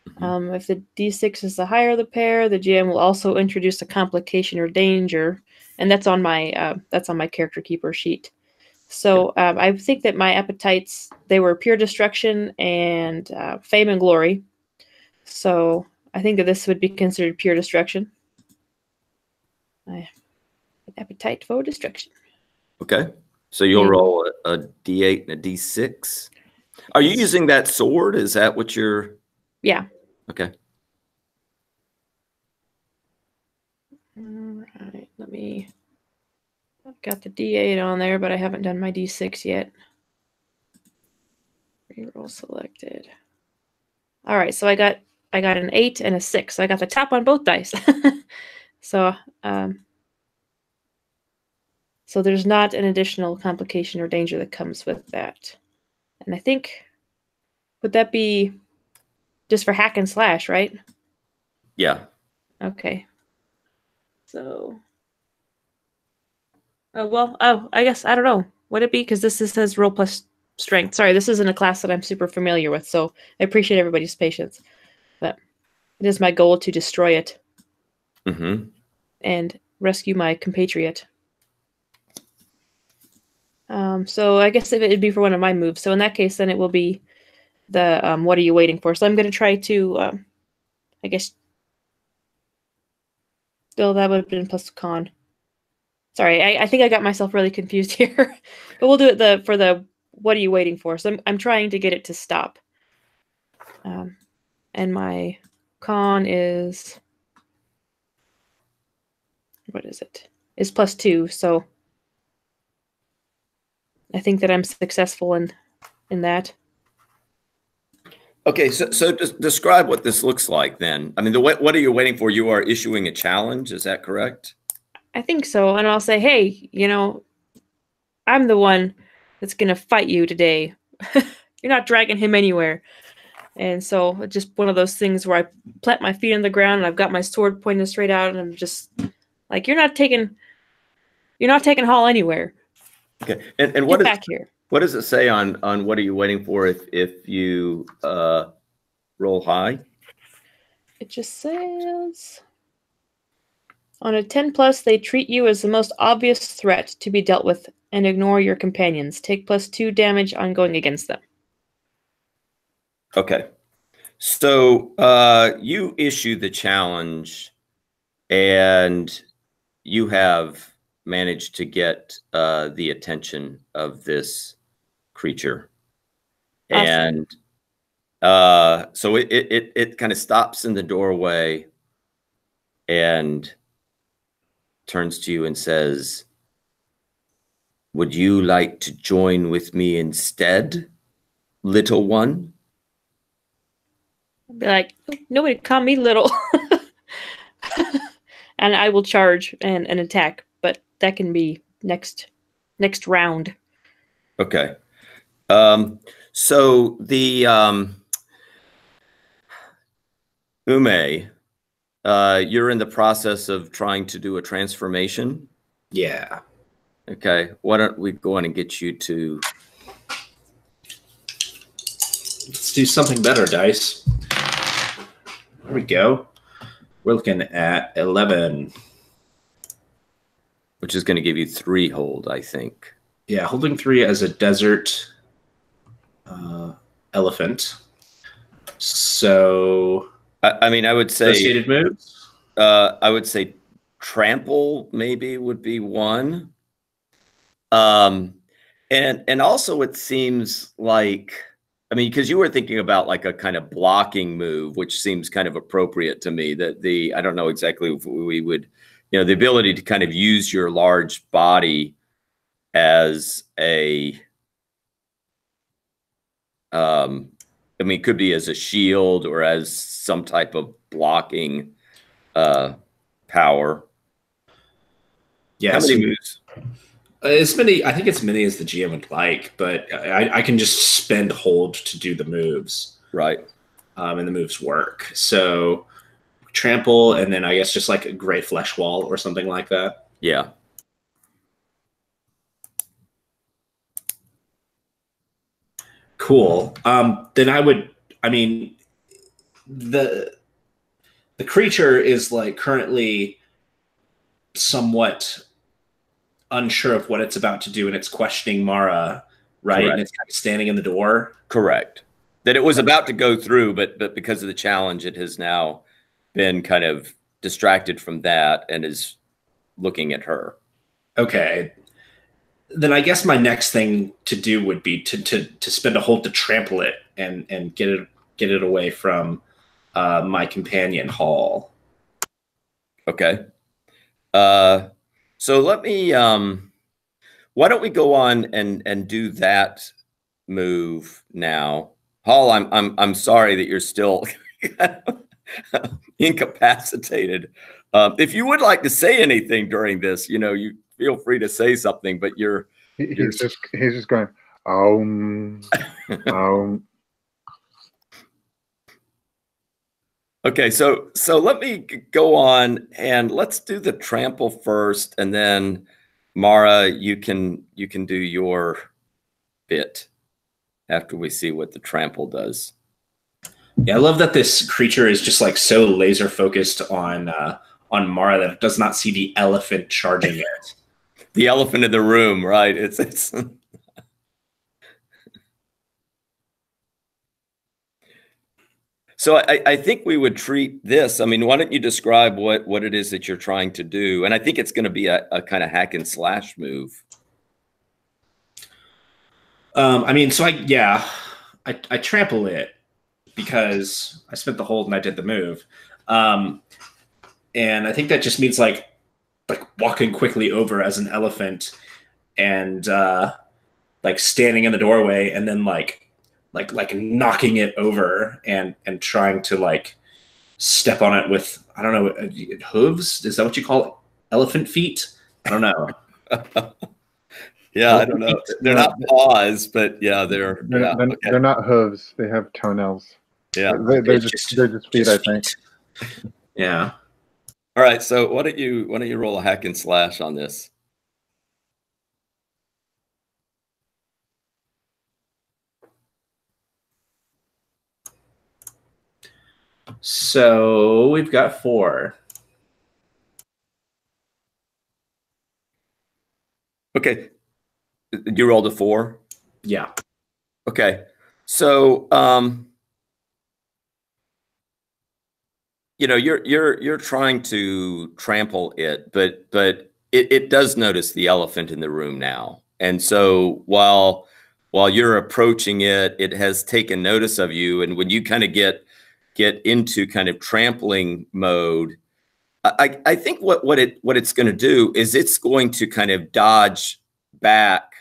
Mm-hmm. If the d6 is the higher of the pair, the GM will also introduce a complication or danger, and that's on my character keeper sheet. So I think that my appetites, they were pure destruction and fame and glory. So I think that this would be considered pure destruction. Appetite for destruction. Okay. So you'll roll a d8 and a d6. Are you using that sword? Is that what you're... Yeah. Okay. All right. I've got the d8 on there, but I haven't done my d6 yet. Reroll selected. All right. So I got an 8 and a 6. So I got the top on both dice. So there's not an additional complication or danger that comes with that. And I think, would that be just for hack and slash, right? Yeah. Okay. So, I guess, I don't know. Would it be? Because this says roll plus strength. Sorry, this isn't a class that I'm super familiar with, so I appreciate everybody's patience. But it is my goal to destroy it. Mm-hmm. And rescue my compatriot. So I guess if it'd be for one of my moves. So in that case, then it will be the what are you waiting for? So I'm going to try to, I guess. Bill, that would have been plus con. Sorry, I think I got myself really confused here. But we'll do it for the what are you waiting for? So I'm trying to get it to stop. And my con is, what is it? Is +2, so I think that I'm successful in that. Okay, so just describe what this looks like then. I mean, what are you waiting for? You are issuing a challenge, is that correct? I think so, and I'll say, hey, I'm the one that's going to fight you today. You're not dragging him anywhere. And so just one of those things where I plant my feet on the ground and I've got my sword pointed straight out and I'm just like, you're not taking Hall anywhere. Okay. And what Get back here. What does it say on what are you waiting for if you roll high? It just says on a 10+, they treat you as the most obvious threat to be dealt with and ignore your companions. Take +2 damage on going against them. Okay. So you issue the challenge and you have managed to get the attention of this creature. Awesome. And so it kind of stops in the doorway and turns to you and says, "Would you like to join with me instead, little one?" I'll be like, nobody call me little. And I will charge and attack, but that can be next round. Okay. So the Ume, you're in the process of trying to do a transformation. Yeah. Okay. Why don't we go on and get you to... Let's do something better, dice. There we go. We're looking at 11. Which is going to give you 3 hold, I think. Yeah, holding 3 as a desert elephant. So... I mean, I would say... Associated moves? I would say trample maybe would be 1. And also it seems like... I mean, because you were thinking about like a kind of blocking move, which seems kind of appropriate to me. That I don't know exactly if we would, the ability to kind of use your large body as a, I mean, it could be as a shield or as some type of blocking power. Yeah. How many moves? As many, I think it's many as the GM would like, but I can just spend hold to do the moves. Right. And the moves work. So trample, and then I guess just like a great flesh wall or something like that. Yeah. Cool. Then I mean, the creature is like currently somewhat unsure of what it's about to do, and it's questioning Mara, right? Correct. And it's kind of standing in the door. Correct. That it was about to go through, but because of the challenge, it has now been kind of distracted from that and is looking at her. Okay. Then I guess my next thing to do would be to spend a hold to trample it and get it away from my companion Hall. Okay. So let me, why don't we go on and do that move now? Hall, I'm sorry that you're still incapacitated. If you would like to say anything during this, you feel free to say something, but he's just going, Okay, so let me go on and let's do the trample first, and then Mara, you can do your bit after we see what the trample does. Yeah, I love that this creature is just like so laser focused on Mara that it does not see the elephant charging it. The elephant in the room, right? It's So I think we would treat this. I mean, why don't you describe what it is that you're trying to do? And I think it's going to be a kind of hack and slash move. I mean, so I trample it because I spent the hold and I did the move. And I think that just means like walking quickly over as an elephant and like standing in the doorway and then like knocking it over and trying to like step on it with, I don't know, hooves? Is that what you call it? Elephant feet? I don't know. Yeah, I don't know. They're not paws, but yeah, they're not hooves. They have toenails. Yeah, they're just feet, I think. Yeah. All right. So why don't you roll a hack and slash on this? So we've got 4. Okay. You rolled a 4? Yeah. Okay. So you're trying to trample it, but it does notice the elephant in the room now. And so while you're approaching it, it has taken notice of you. And when you kind of get into kind of trampling mode, I think what it's going to do is it's going to kind of dodge back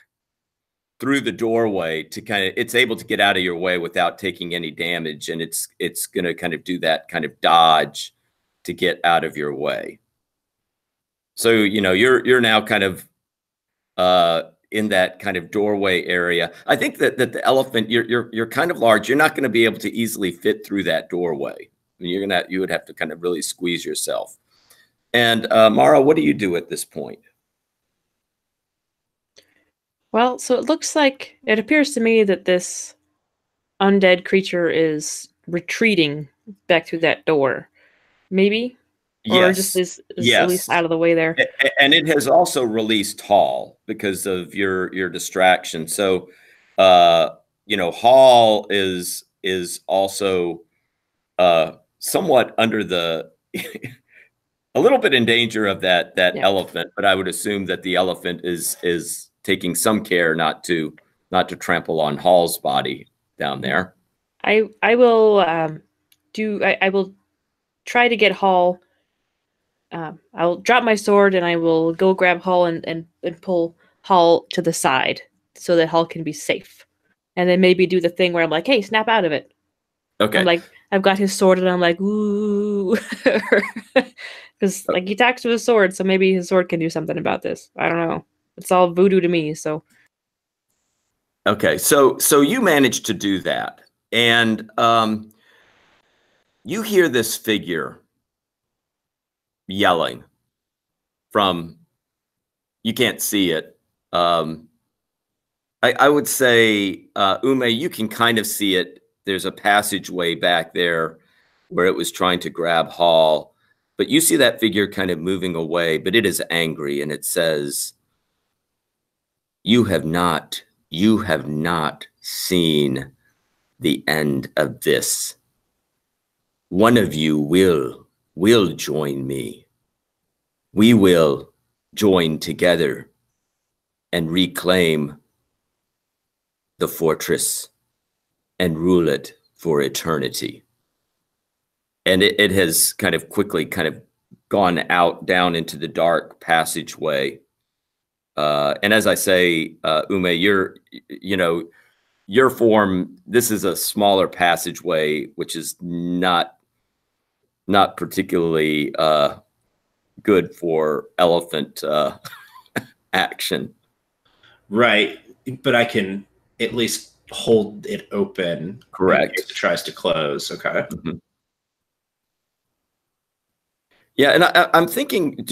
through the doorway to it's able to get out of your way without taking any damage. And it's going to kind of do that kind of dodge to get out of your way. So, you're now kind of in that kind of doorway area. I think that the elephant, you're kind of large. You're not going to be able to easily fit through that doorway. I mean, you would have to kind of really squeeze yourself. And Mara, what do you do at this point? Well, so it appears to me that this undead creature is retreating back through that door. Maybe? Or Yes. just is Yes. at least out of the way there. And it has also released Hall because of your distraction. So, Hall is also somewhat under the a little bit in danger of that elephant, but I would assume that the elephant is taking some care not to trample on Hall's body down there. I will I will try to get Hall. I'll drop my sword and I will go grab Hall and pull Hall to the side so that Hall can be safe. And then maybe do the thing where I'm like, hey, snap out of it. Okay. I'm like, I've got his sword and I'm like, ooh. Because he talks with his sword, so maybe his sword can do something about this. I don't know. It's all voodoo to me, so. Okay, so you managed to do that. And you hear this figure yelling from, you can't see it. I would say, Ume, you can kind of see it. There's a passageway back there where it was trying to grab Hall. But you see that figure kind of moving away, but it is angry, and it says, you have not seen the end of this. One of you will join me. We will join together and reclaim the fortress and rule it for eternity. And it has kind of quickly kind of gone out down into the dark passageway. And as I say, Ume, your form, this is a smaller passageway, which is not particularly good for elephant action. Right. But I can at least hold it open. Correct. In case it tries to close. Okay. Mm-hmm. Yeah, and I'm thinking,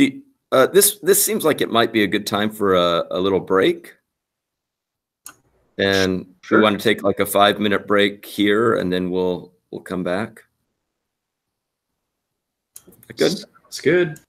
this seems like it might be a good time for a little break. And Sure. we want to take like a 5-minute break here, and then we'll come back. Good? That's good.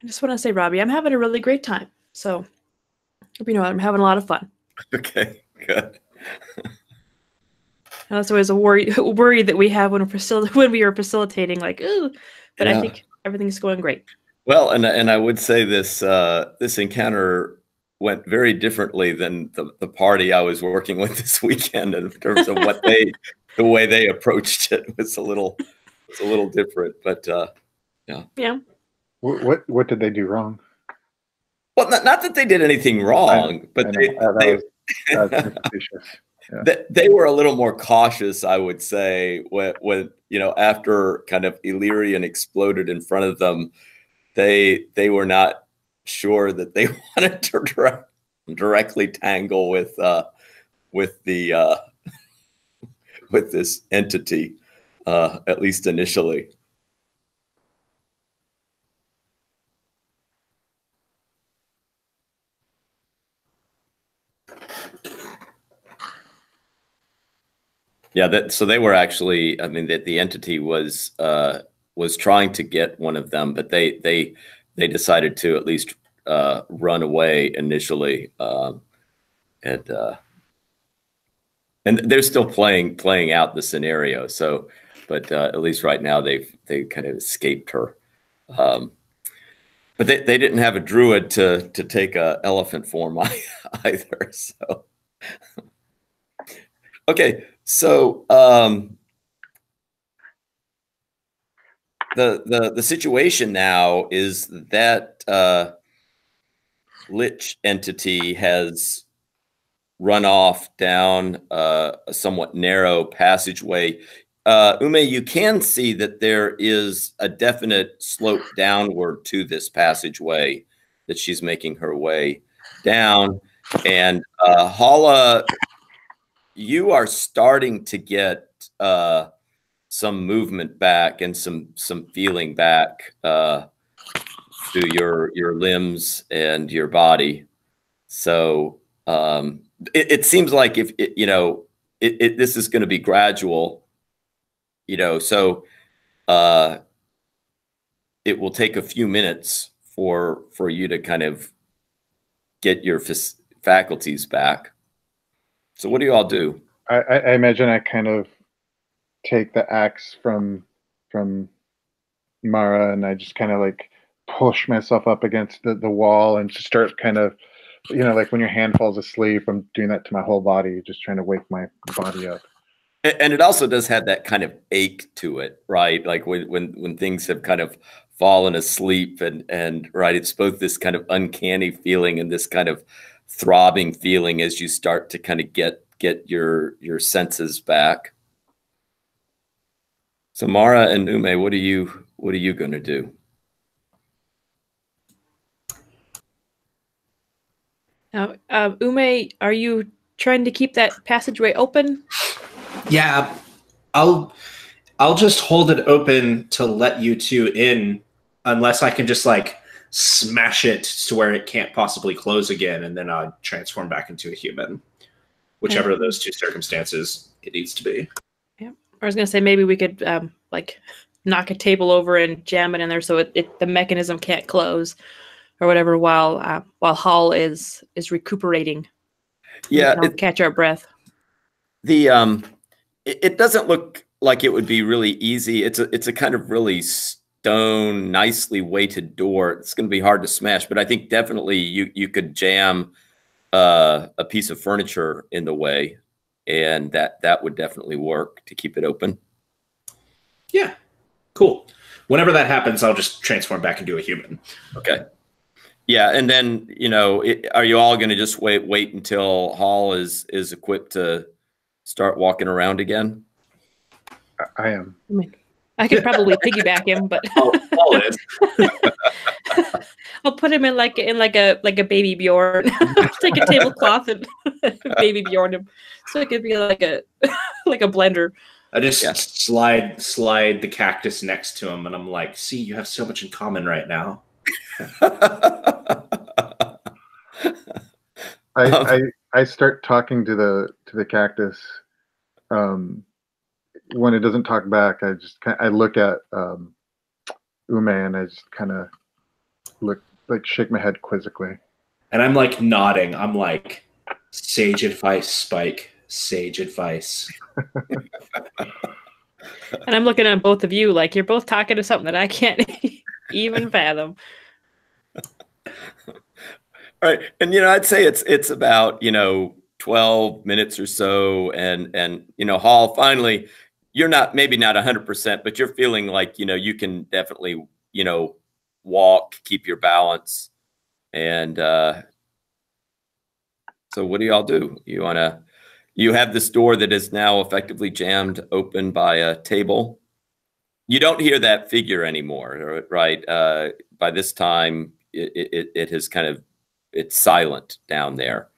I just want to say, Robbie, I'm having a really great time. So, you know, I'm having a lot of fun. Okay, good. And that's always a worry that we have when we are facilitating, like, ooh. But Yeah. I think everything's going great. Well, and I would say this this encounter went very differently than the party I was working with this weekend in terms of what the way they approached it was a little different. But yeah. Yeah. What did they do wrong? Well, not that they did anything wrong, but they were a little more cautious, I would say, when you know, after kind of Illyrian exploded in front of them, they were not sure that they wanted to directly tangle with the with this entity, at least initially. Yeah, so they were actually, I mean, the entity was trying to get one of them, but they decided to at least run away initially, and they're still playing out the scenario. So, but at least right now they kind of escaped her. But they didn't have a druid to take a elephant form either. So, okay. So the situation now is that Lich entity has run off down a somewhat narrow passageway. Ume, you can see that there is a definite slope downward to this passageway that she's making her way down. And Hala, you are starting to get some movement back and some feeling back to your limbs and your body. So it seems like if you know this is going to be gradual, you know. So it will take a few minutes for you to kind of get your faculties back. So what do you all do? I imagine I kind of take the axe from Mara, and I just kind of like push myself up against the wall and just start kind of, you know, like when your hand falls asleep, I'm doing that to my whole body, just trying to wake my body up. And it also does have that kind of ache to it, right? Like when things have kind of fallen asleep, and right, it's both this kind of uncanny feeling and this kind of throbbing feeling as you start to kind of get your senses back. So Mara and Ume, what are you going to do? Now, Ume, are you trying to keep that passageway open? Yeah, I'll just hold it open to let you two in, unless I can just like smash it to where it can't possibly close again, and then I'll transform back into a human. Whichever of those two circumstances it needs to be. Yeah, I was gonna say maybe we could like knock a table over and jam it in there so the mechanism can't close or whatever while Hall is recuperating. Yeah, catch our breath. It doesn't look like it would be really easy. It's a kind of really stone, nicely weighted door. It's going to be hard to smash, but I think definitely you could jam a piece of furniture in the way, and that would definitely work to keep it open. Yeah, cool. Whenever that happens, I'll just transform back into a human. Okay. Yeah, and then, you know, are you all going to just wait until Hall is equipped to start walking around again? I am. I mean, I could probably piggyback him, but Hall is. I'll put him in like a baby Bjorn. Take a tablecloth and baby Bjorn him, so it could be like a blender. I just slide the cactus next to him, and I'm like, "See, you have so much in common right now." I start talking to the cactus. When it doesn't talk back, I look at Ume, and I just kind of look, like shake my head quizzically. And I'm like nodding. I'm like, sage advice, Spike. Sage advice. And I'm looking at both of you like you're both talking to something that I can't even fathom. All right. And, I'd say it's about, 12 minutes or so. And, Hall, finally, you're maybe not 100%, but you're feeling like, you can definitely, walk, keep your balance. And so what do y'all do? You have this door that is now effectively jammed open by a table. You don't hear that figure anymore, right? By this time, it has it's silent down there.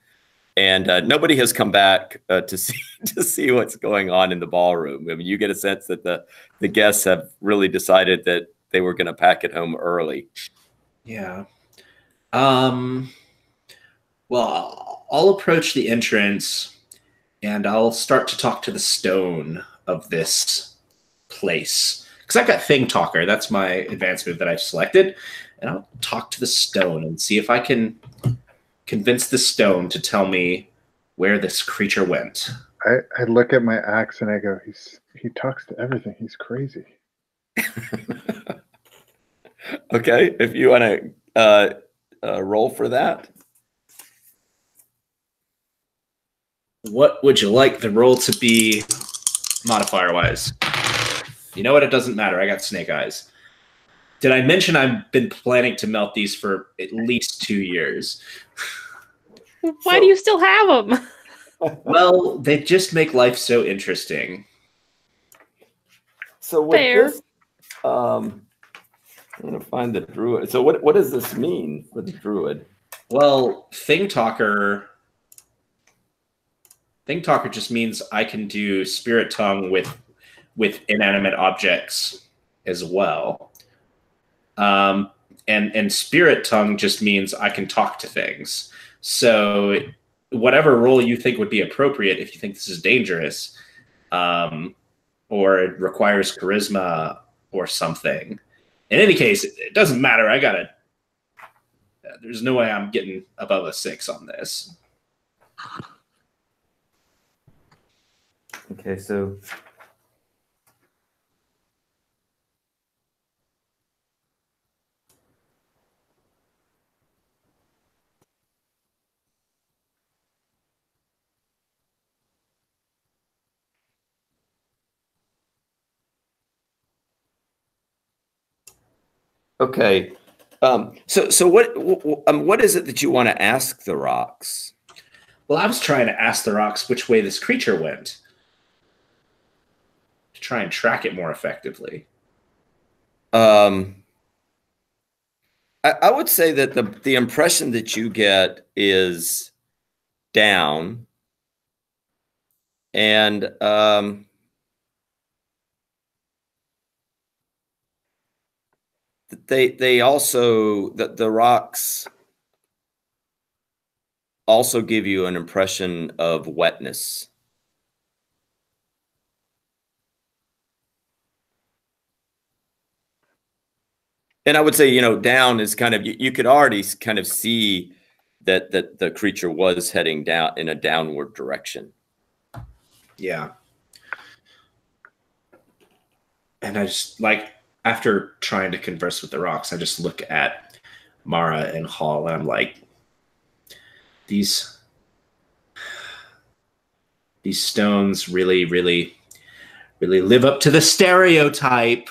And nobody has come back to see what's going on in the ballroom. I mean, you get a sense that the guests have really decided that they were going to pack it home early. Yeah. Well, I'll approach the entrance and I'll start to talk to the stone of this place. Because I've got Thing Talker. That's my advanced move that I've selected. And I'll talk to the stone and see if I can convince the stone to tell me where this creature went. I look at my axe and I go, he talks to everything. He's crazy. Okay, if you want to roll for that. What would you like the roll to be modifier-wise? You know what? It doesn't matter. I got snake eyes. Did I mention I've been planning to melt these for at least 2 years? Why do you still have them? Well, they just make life so interesting. So with this, I'm going to find the druid. So what does this mean for the druid? Well, Thing Talker just means I can do Spirit Tongue with inanimate objects as well. And Spirit Tongue just means I can talk to things. So whatever role you think would be appropriate, if you think this is dangerous, or it requires charisma or something. In any case, it doesn't matter. There's no way I'm getting above a 6 on this. Okay, so okay. So what is it that you want to ask the rocks? Well, I was trying to ask the rocks which way this creature went, to try and track it more effectively. I would say that the impression that you get is down, and they also the rocks also give you an impression of wetness. And I would say, down is kind of, you could already kind of see that the creature was heading down in a downward direction. Yeah. And I just, after trying to converse with the rocks, I just look at Mara and Hall, and I'm like, these stones really, really, really live up to the stereotype.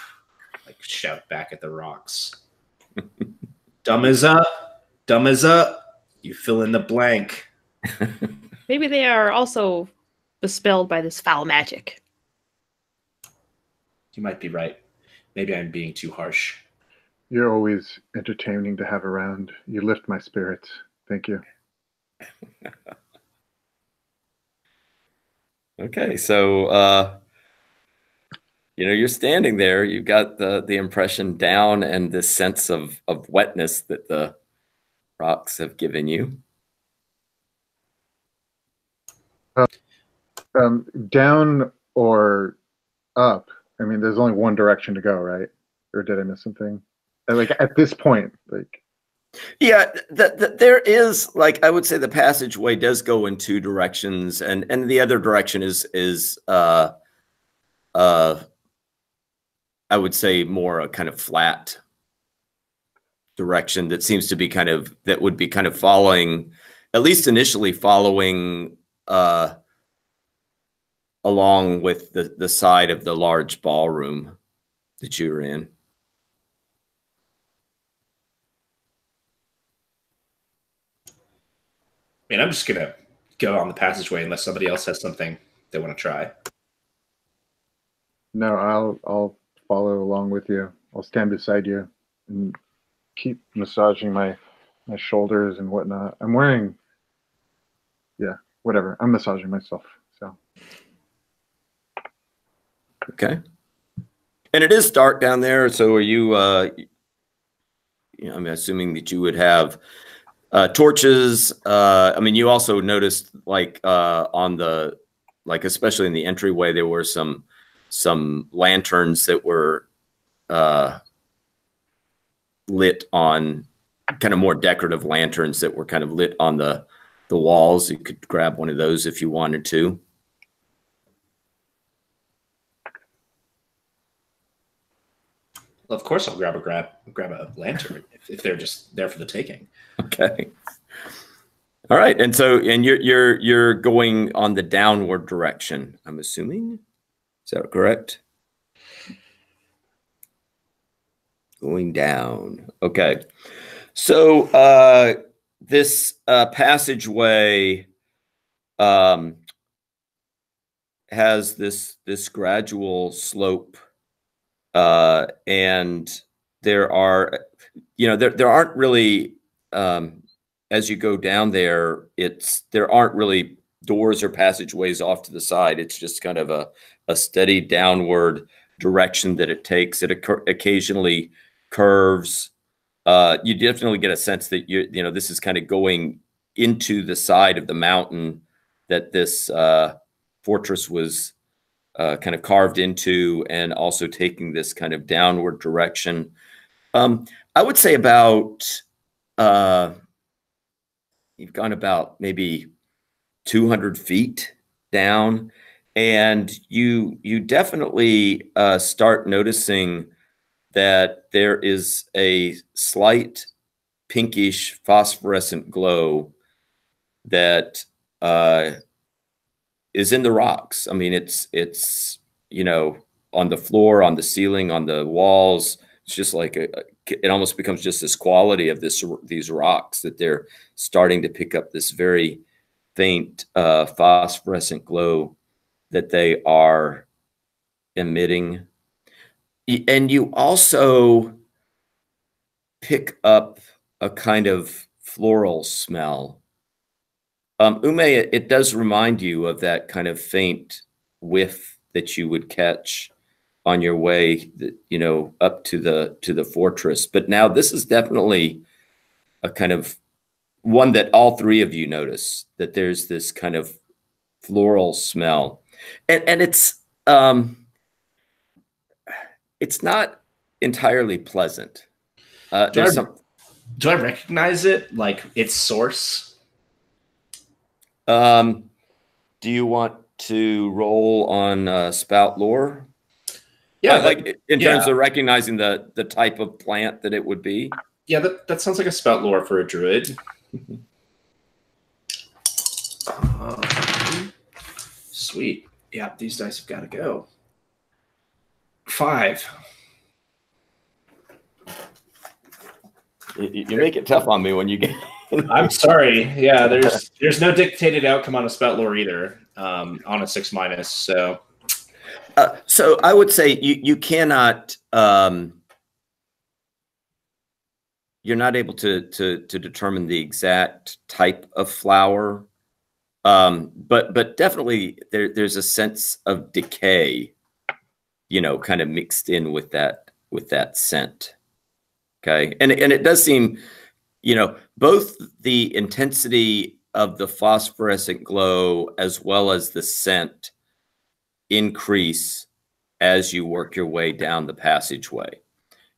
Shout back at the rocks. Dumb as up, you fill in the blank. Maybe they are also bespelled by this foul magic. You might be right. Maybe I'm being too harsh. You're always entertaining to have around. You lift my spirits. Thank you. Okay, so you're standing there. You've got the impression down and this sense of wetness that the rocks have given you. Down or up? I mean, there's only one direction to go, right? Or did I miss something? At this point, Yeah, there is, like, I would say the passageway does go in two directions, and the other direction is I would say more a kind of flat direction that seems to be that would be kind of following, at least initially following along with the side of the large ballroom that you were in. I mean, I'm just gonna go on the passageway unless somebody else has something they want to try. No, I'll follow along with you. I'll stand beside you and keep massaging my shoulders and whatnot. I'm wearing, yeah, whatever. I'm massaging myself. So. Okay. And it is dark down there. So are you, I'm assuming that you would have torches. I mean, you also noticed like on the, like, especially in the entryway, there were some lanterns that were lit on, kind of more decorative lanterns that were kind of lit on the walls. You could grab one of those if you wanted to. Well, of course I'll grab a lantern if they're just there for the taking. Okay. All right. And so, and you're going on the downward direction, I'm assuming. Is that correct? Going down. Okay. So this passageway has this gradual slope, and there are, there aren't really, as you go down there, there aren't really doors or passageways off to the side. It's just kind of a steady downward direction that it takes. It occasionally curves. You definitely get a sense that this is kind of going into the side of the mountain that this fortress was kind of carved into, and also taking this kind of downward direction. I would say about you've gone about maybe 200 feet down, and you definitely start noticing that there is a slight pinkish phosphorescent glow that is in the rocks. I mean, it's on the floor, on the ceiling, on the walls. It's just like it almost becomes just this quality of these rocks that they're starting to pick up this very faint phosphorescent glow that they are emitting. And you also pick up a kind of floral smell. Ume, it does remind you of that kind of faint whiff that you would catch on your way, up to the fortress. But now this is definitely a kind of one that all three of you notice, that there's this kind of floral smell, and it's not entirely pleasant. Do I recognize it, like its source? Do you want to roll on spout lore? Yeah, like in terms of recognizing the type of plant that it would be. Yeah, that sounds like a spout lore for a druid. Sweet. Yeah, these dice have got to go. 5. You make it tough on me when you get. I'm sorry. Yeah, there's no dictated outcome on a spout lore either. On a 6-. So I would say you cannot. You're not able to determine the exact type of flower, but definitely there's a sense of decay, kind of mixed in with that scent. Okay, and it does seem, both the intensity of the phosphorescent glow as well as the scent increase as you work your way down the passageway.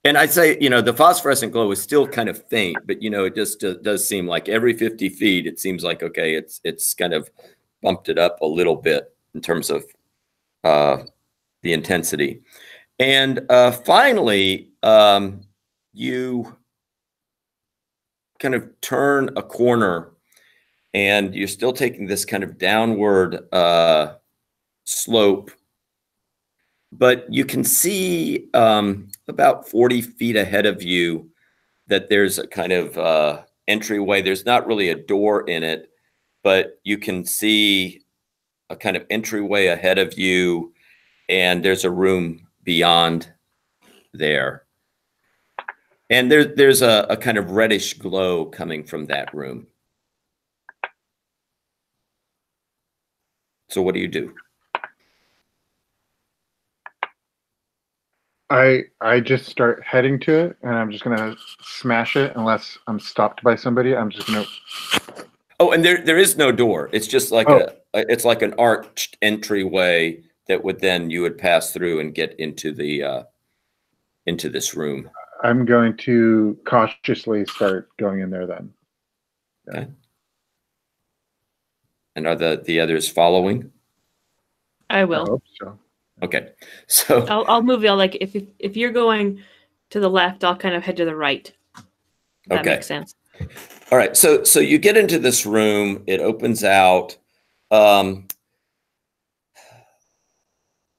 And I'd say, the phosphorescent glow is still kind of faint, but, it just does seem like every 50 feet, it seems like, okay, it's kind of bumped it up a little bit in terms of the intensity. And finally, you kind of turn a corner and you're still taking this kind of downward slope, but you can see about 40 feet ahead of you that there's a kind of entryway. There's not really a door in it, but you can see a kind of entryway ahead of you, and there's a room beyond there. And there's a kind of reddish glow coming from that room. So what do you do? I just start heading to it, and I'm just gonna smash it unless I'm stopped by somebody. I'm just gonna. Oh, and there is no door. It's just like it's like an arched entryway that you would pass through and get into the into this room. I'm going to cautiously start going in there then. Yeah. Okay. And are the others following? I will. I hope so. Okay, so I'll move y'all. Like if you're going to the left, I'll kind of head to the right. That makes sense. All right, so you get into this room. It opens out. The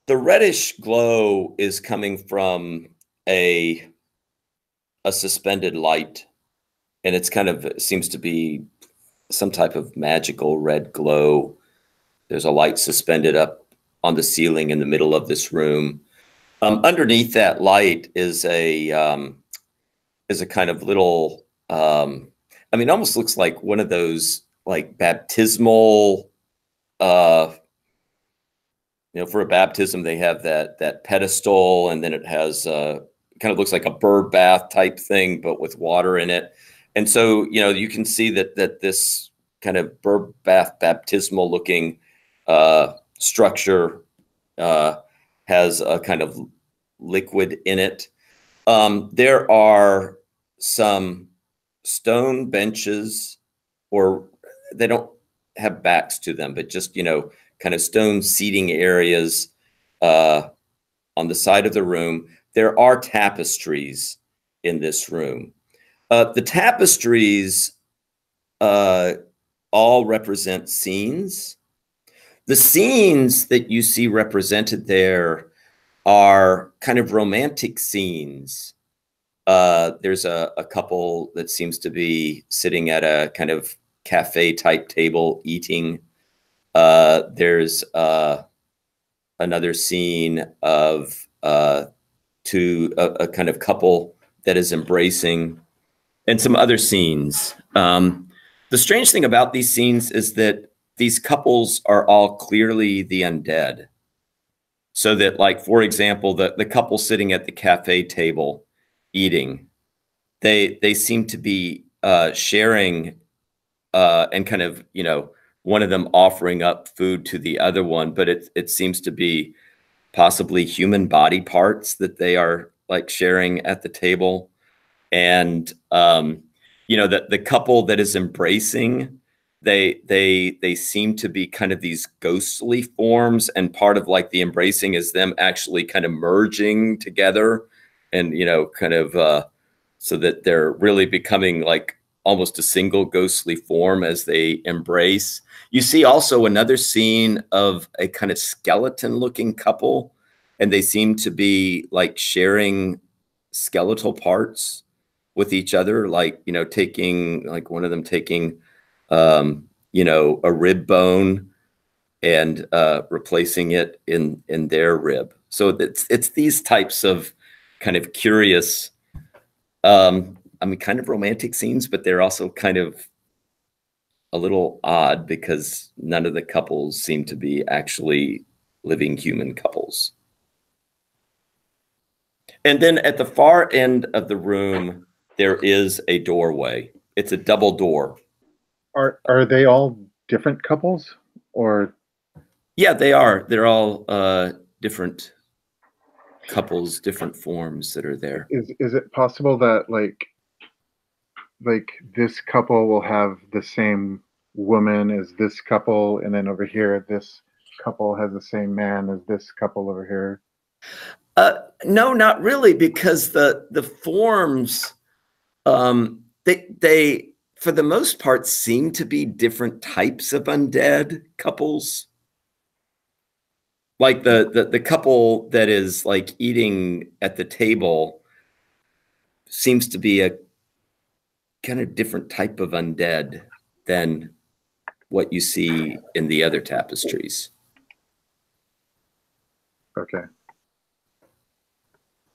reddish glow is coming from a suspended light, and it's kind of seems to be some type of magical red glow. There's a light suspended up on the ceiling in the middle of this room. Underneath that light is a kind of little, it almost looks like one of those like baptismal, for a baptism, they have that pedestal, and then it has kind of looks like a bird bath type thing, but with water in it. And so, you can see that this kind of bird bath baptismal looking structure has a kind of liquid in it. There are some stone benches, or they don't have backs to them, but just, kind of stone seating areas on the side of the room. There are tapestries in this room. The tapestries all represent scenes. The scenes that you see represented there are kind of romantic scenes. There's a couple that seems to be sitting at a kind of cafe type table eating. There's another scene of a kind of couple that is embracing, and some other scenes. The strange thing about these scenes is that these couples are all clearly the undead. So that, like, for example, the couple sitting at the cafe table eating, they seem to be sharing and kind of, one of them offering up food to the other one, but it seems to be possibly human body parts that they are like sharing at the table. And the couple that is embracing, they seem to be kind of these ghostly forms, and part of like the embracing is them actually kind of merging together, and kind of so that they're really becoming like almost a single ghostly form as they embrace. You see also another scene of a kind of skeleton looking couple, and they seem to be like sharing skeletal parts with each other, like, taking, like one of them taking, a rib bone and replacing it in their rib. So it's these types of kind of curious, kind of romantic scenes, but they're also kind of a little odd because none of the couples seem to be actually living human couples. And then at the far end of the room, there is a doorway. It's a double door. Are they all different couples, or? Yeah, they are. They're all different couples, different forms that are there. Is it possible that like this couple will have the same woman as this couple, and then over here this couple has the same man as this couple over here? No, not really, because the forms, they for the most part seem to be different types of undead couples. Like the couple that is like eating at the table seems to be a kind of different type of undead than what you see in the other tapestries. Okay.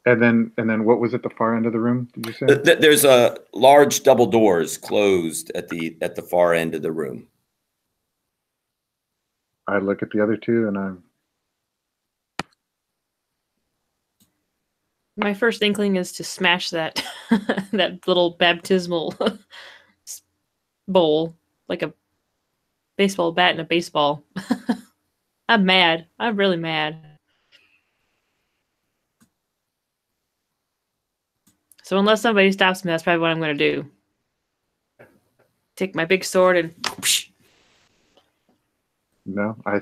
And then what was at the far end of the room, did you say? There's a large double doors closed at the far end of the room. I look at the other two and I'm... My first inkling is to smash that that little baptismal bowl like a baseball bat and a baseball. I'm mad. I'm really mad. So unless somebody stops me, that's probably what I'm going to do. Take my big sword and... No, I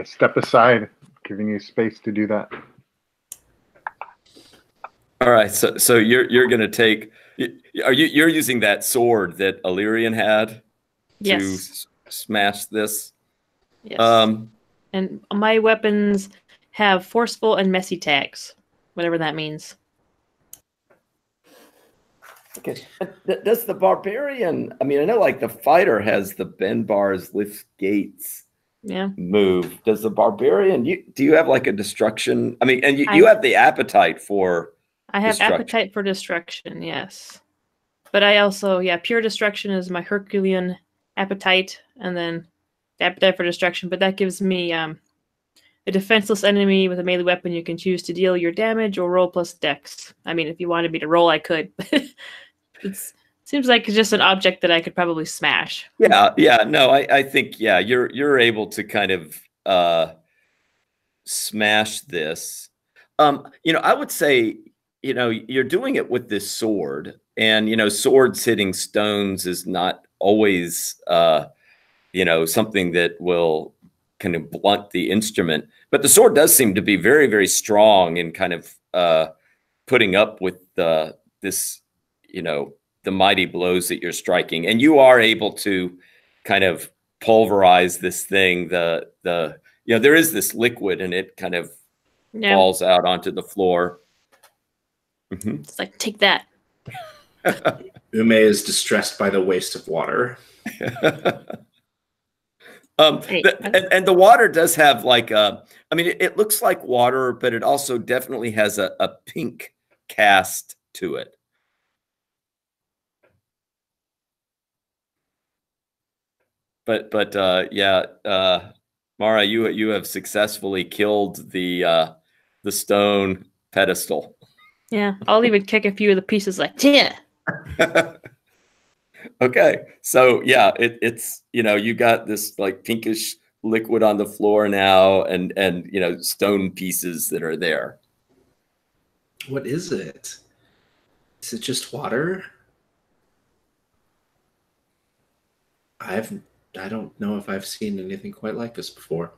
step aside, giving you space to do that. All right, so you're going to take... You're using that sword that Illyrian had to smash this? Yes. And my weapons have forceful and messy tags, whatever that means. Okay. Does the barbarian, I mean, I know like the fighter has the bend bars, lift gates move. Does the barbarian, do you have like a destruction? I mean, and you have the appetite for I have appetite for destruction, yes. But I also, pure destruction is my Herculean appetite, and then the appetite for destruction. But that gives me a defenseless enemy with a melee weapon. You can choose to deal your damage or roll plus dex. I mean, if you wanted me to roll, I could. It seems like it's just an object that I could probably smash. Yeah. No, I think you're able to kind of smash this. I would say you're doing it with this sword, and swords hitting stones is not always something that will kind of blunt the instrument. But the sword does seem to be very, very strong in kind of putting up with this, the mighty blows that you're striking. And you are able to kind of pulverize this thing. There is this liquid, and it kind of falls out onto the floor. Mm-hmm. It's like, take that. Ume is distressed by the waste of water. And the water does have like it looks like water, but it also definitely has a pink cast to it. But Mara, you have successfully killed the stone pedestal. Yeah, I'll even kick a few of the pieces like, yeah. Okay, so it's you got this like pinkish liquid on the floor now, and stone pieces that are there. What is it? Is it just water? I don't know if I've seen anything quite like this before.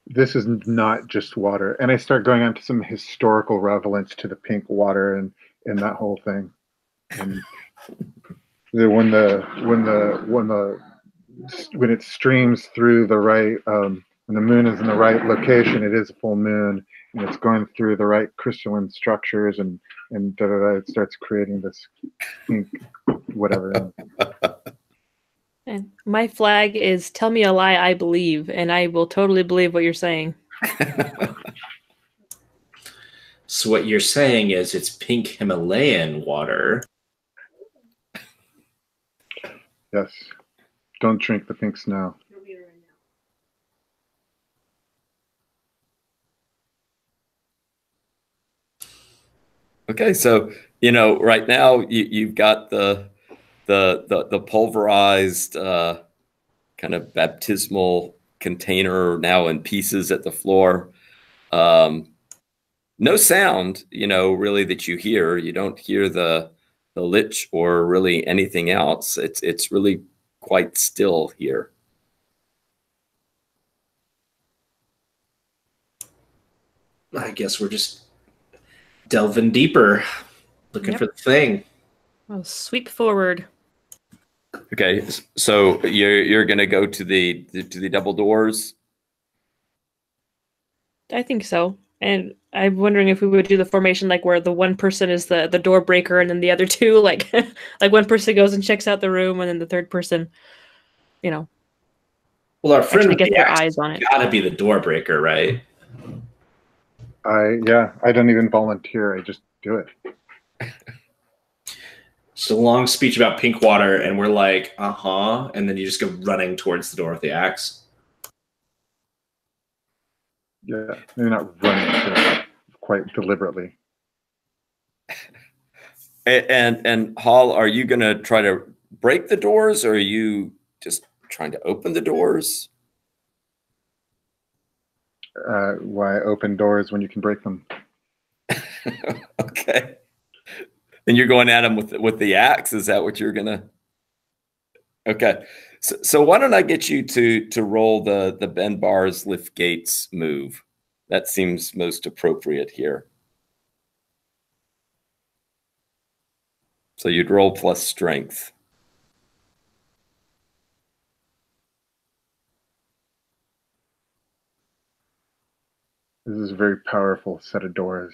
This is not just water. And I start going on to some historical relevance to the pink water and that whole thing. And when it streams through the right, when the moon is in the right location, it is a full moon, and it's going through the right crystalline structures, and it starts creating this pink whatever. And my flag is "Tell me a lie, I believe," and I will totally believe what you're saying. So what you're saying is it's pink Himalayan water. Yes. Don't drink the pink snow. Okay, so right now you've got the pulverized kind of baptismal container now in pieces at the floor. no sound, really that you hear. You don't hear the lich or really anything else. It's really quite still here. I guess we're just delving deeper, looking for the thing. I'll sweep forward. Okay, so you're gonna go to the double doors. I think so. And I'm wondering if we would do the formation like where the one person is the door breaker and then the other two like like one person goes and checks out the room and then the third person, Well, our friend get their eyes on it. Gotta be the door breaker, right? I don't even volunteer. I just do it. Just a long speech about pink water, and we're like, and then you just go running towards the door with the axe. Yeah, maybe not running, but quite deliberately. And Hall, are you going to try to break the doors, or are you just trying to open the doors? Why open doors when you can break them? Okay. And you're going at him with the axe. Is that what you're gonna? Okay. So why don't I get you to roll the bend bars, lift gates move? That seems most appropriate here. So you'd roll plus strength. This is a very powerful set of doors.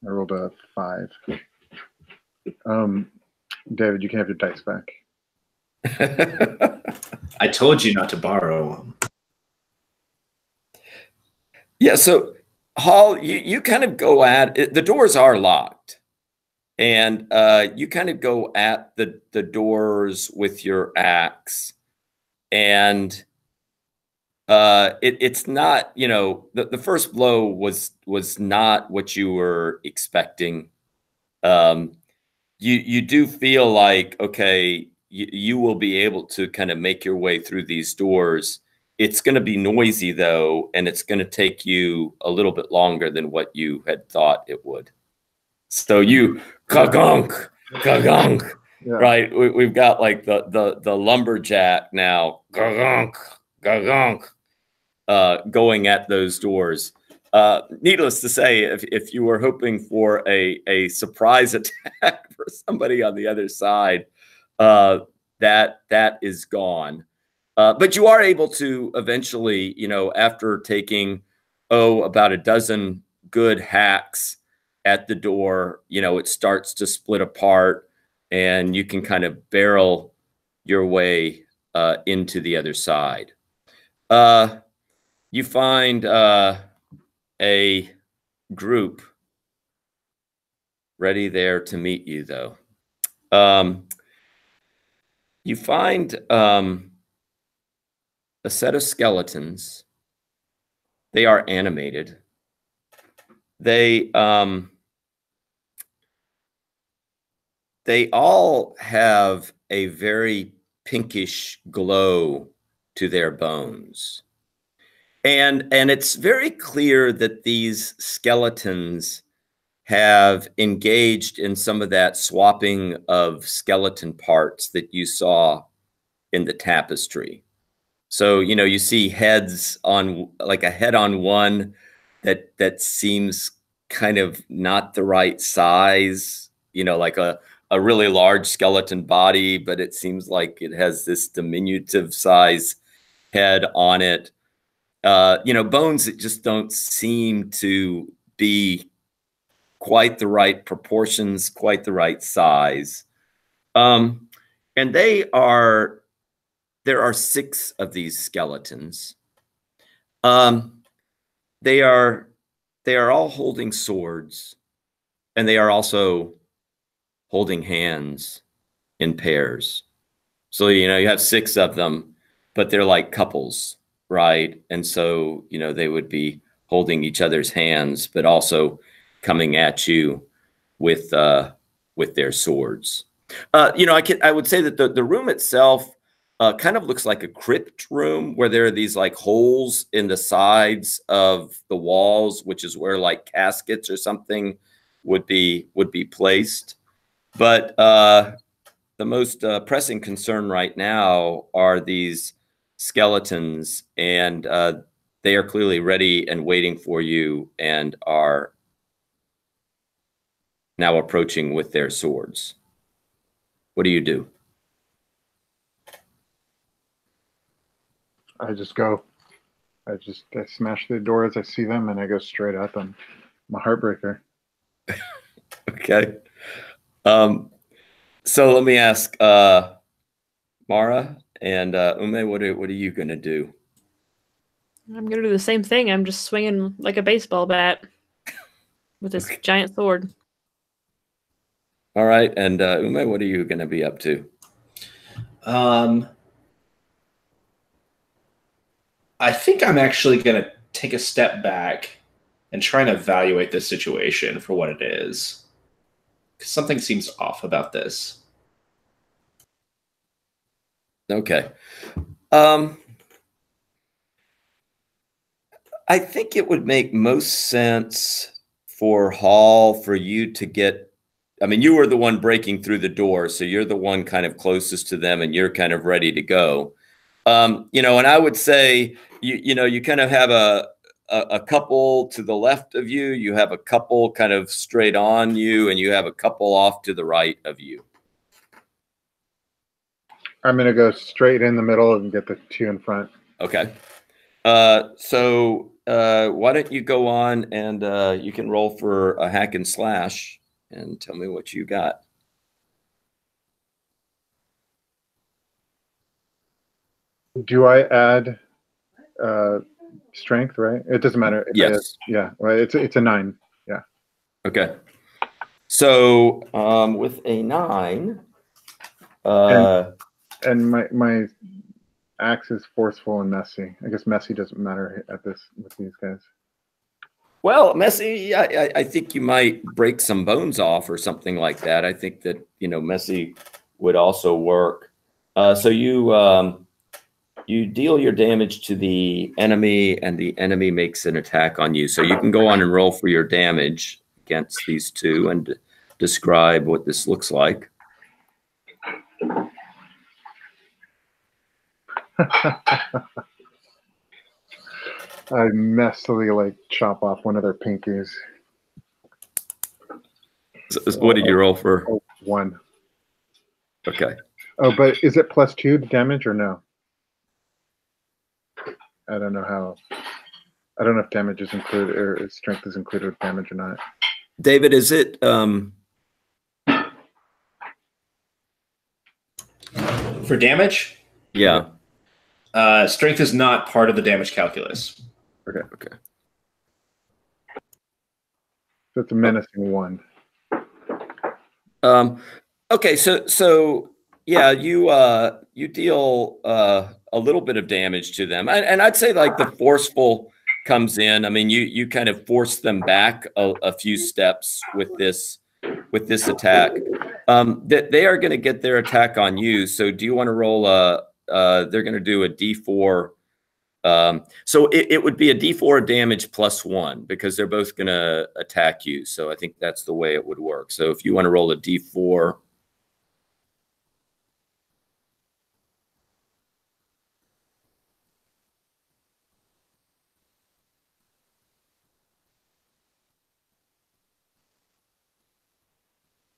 I rolled a 5. David, you can have your dice back. I told you not to borrow them. Yeah, so Hall, you kind of go at it. The doors are locked, and you kind of go at the doors with your axe, and it's not, the first blow was not what you were expecting. You do feel like, okay, you will be able to kind of make your way through these doors. It's going to be noisy, though, and it's going to take you a little bit longer than what you had thought it would. So you, ka-gunk, ka-gunk, right? We've got like the lumberjack now, ka-gunk, ka-gunk, going at those doors. Needless to say, if you were hoping for a surprise attack for somebody on the other side, that is gone. But you are able to eventually, after taking, about a dozen good hacks at the door, it starts to split apart and you can kind of barrel your way into the other side. You find a group ready there to meet you, though. You find a set of skeletons. They are animated. They all have a very pinkish glow to their bones. And it's very clear that these skeletons have engaged in some of that swapping of skeleton parts that you saw in the tapestry. So, you see heads on, like a head on one that seems kind of not the right size, like a really large skeleton body, but it seems like it has this diminutive size head on it. Bones that just don't seem to be quite the right proportions, quite the right size. And there are 6 of these skeletons. They are all holding swords, and they are also holding hands in pairs. So, you have 6 of them, but they're like couples, right? And so, they would be holding each other's hands, but also coming at you with their swords. I would say that the room itself kind of looks like a crypt room where there are these like holes in the sides of the walls, which is where like caskets or something would be placed. But the most pressing concern right now are these skeletons, and they are clearly ready and waiting for you and are now approaching with their swords. What do you do? I just go. I smash the doors. I see them, and I go straight at them. I'm a heartbreaker. Okay. So let me ask Mara and Ume, what are you going to do? I'm going to do the same thing. I'm just swinging like a baseball bat with this giant sword. All right. And Ume, what are you going to be up to? I think I'm actually going to take a step back and try and evaluate the situation for what it is. 'Cause something seems off about this. Okay. I think it would make most sense for Hall for you to get, I mean, you were the one breaking through the door, so you're the one kind of closest to them and you're kind of ready to go. You know, and I would say, you kind of have a couple to the left of you, you have a couple kind of straight on you, and you have a couple off to the right of you. I'm going to go straight in the middle and get the two in front. Okay. So why don't you go on and you can roll for a hack and slash and tell me what you got. Do I add strength, right? It doesn't matter. Yes. Yeah. Well, it's a 9. Yeah. Okay. So with a 9, and my axe is forceful and messy. I guess messy doesn't matter at this with these guys. well, messy, I think you might break some bones off or something like that. I think that, messy would also work. So you deal your damage to the enemy, and the enemy makes an attack on you. So you can go on and roll for your damage against these two and describe what this looks like. I messily chop off one of their pinkies. So what did you roll for? 1. Okay. Oh, but is it +2 damage or no? I don't know how. I don't know if damage is included or if strength is included with damage or not. David, is it For damage? Yeah. Strength is not part of the damage calculus. Okay. So it's a menacing 1. Okay, so yeah, you deal a little bit of damage to them, and I'd say like the forceful comes in. I mean, you kind of force them back a few steps with this attack. That they are going to get their attack on you. So do you want to roll they're going to do a D4. So it would be a D4 damage +1 because they're both going to attack you. So I think that's the way it would work. So if you want to roll a D4.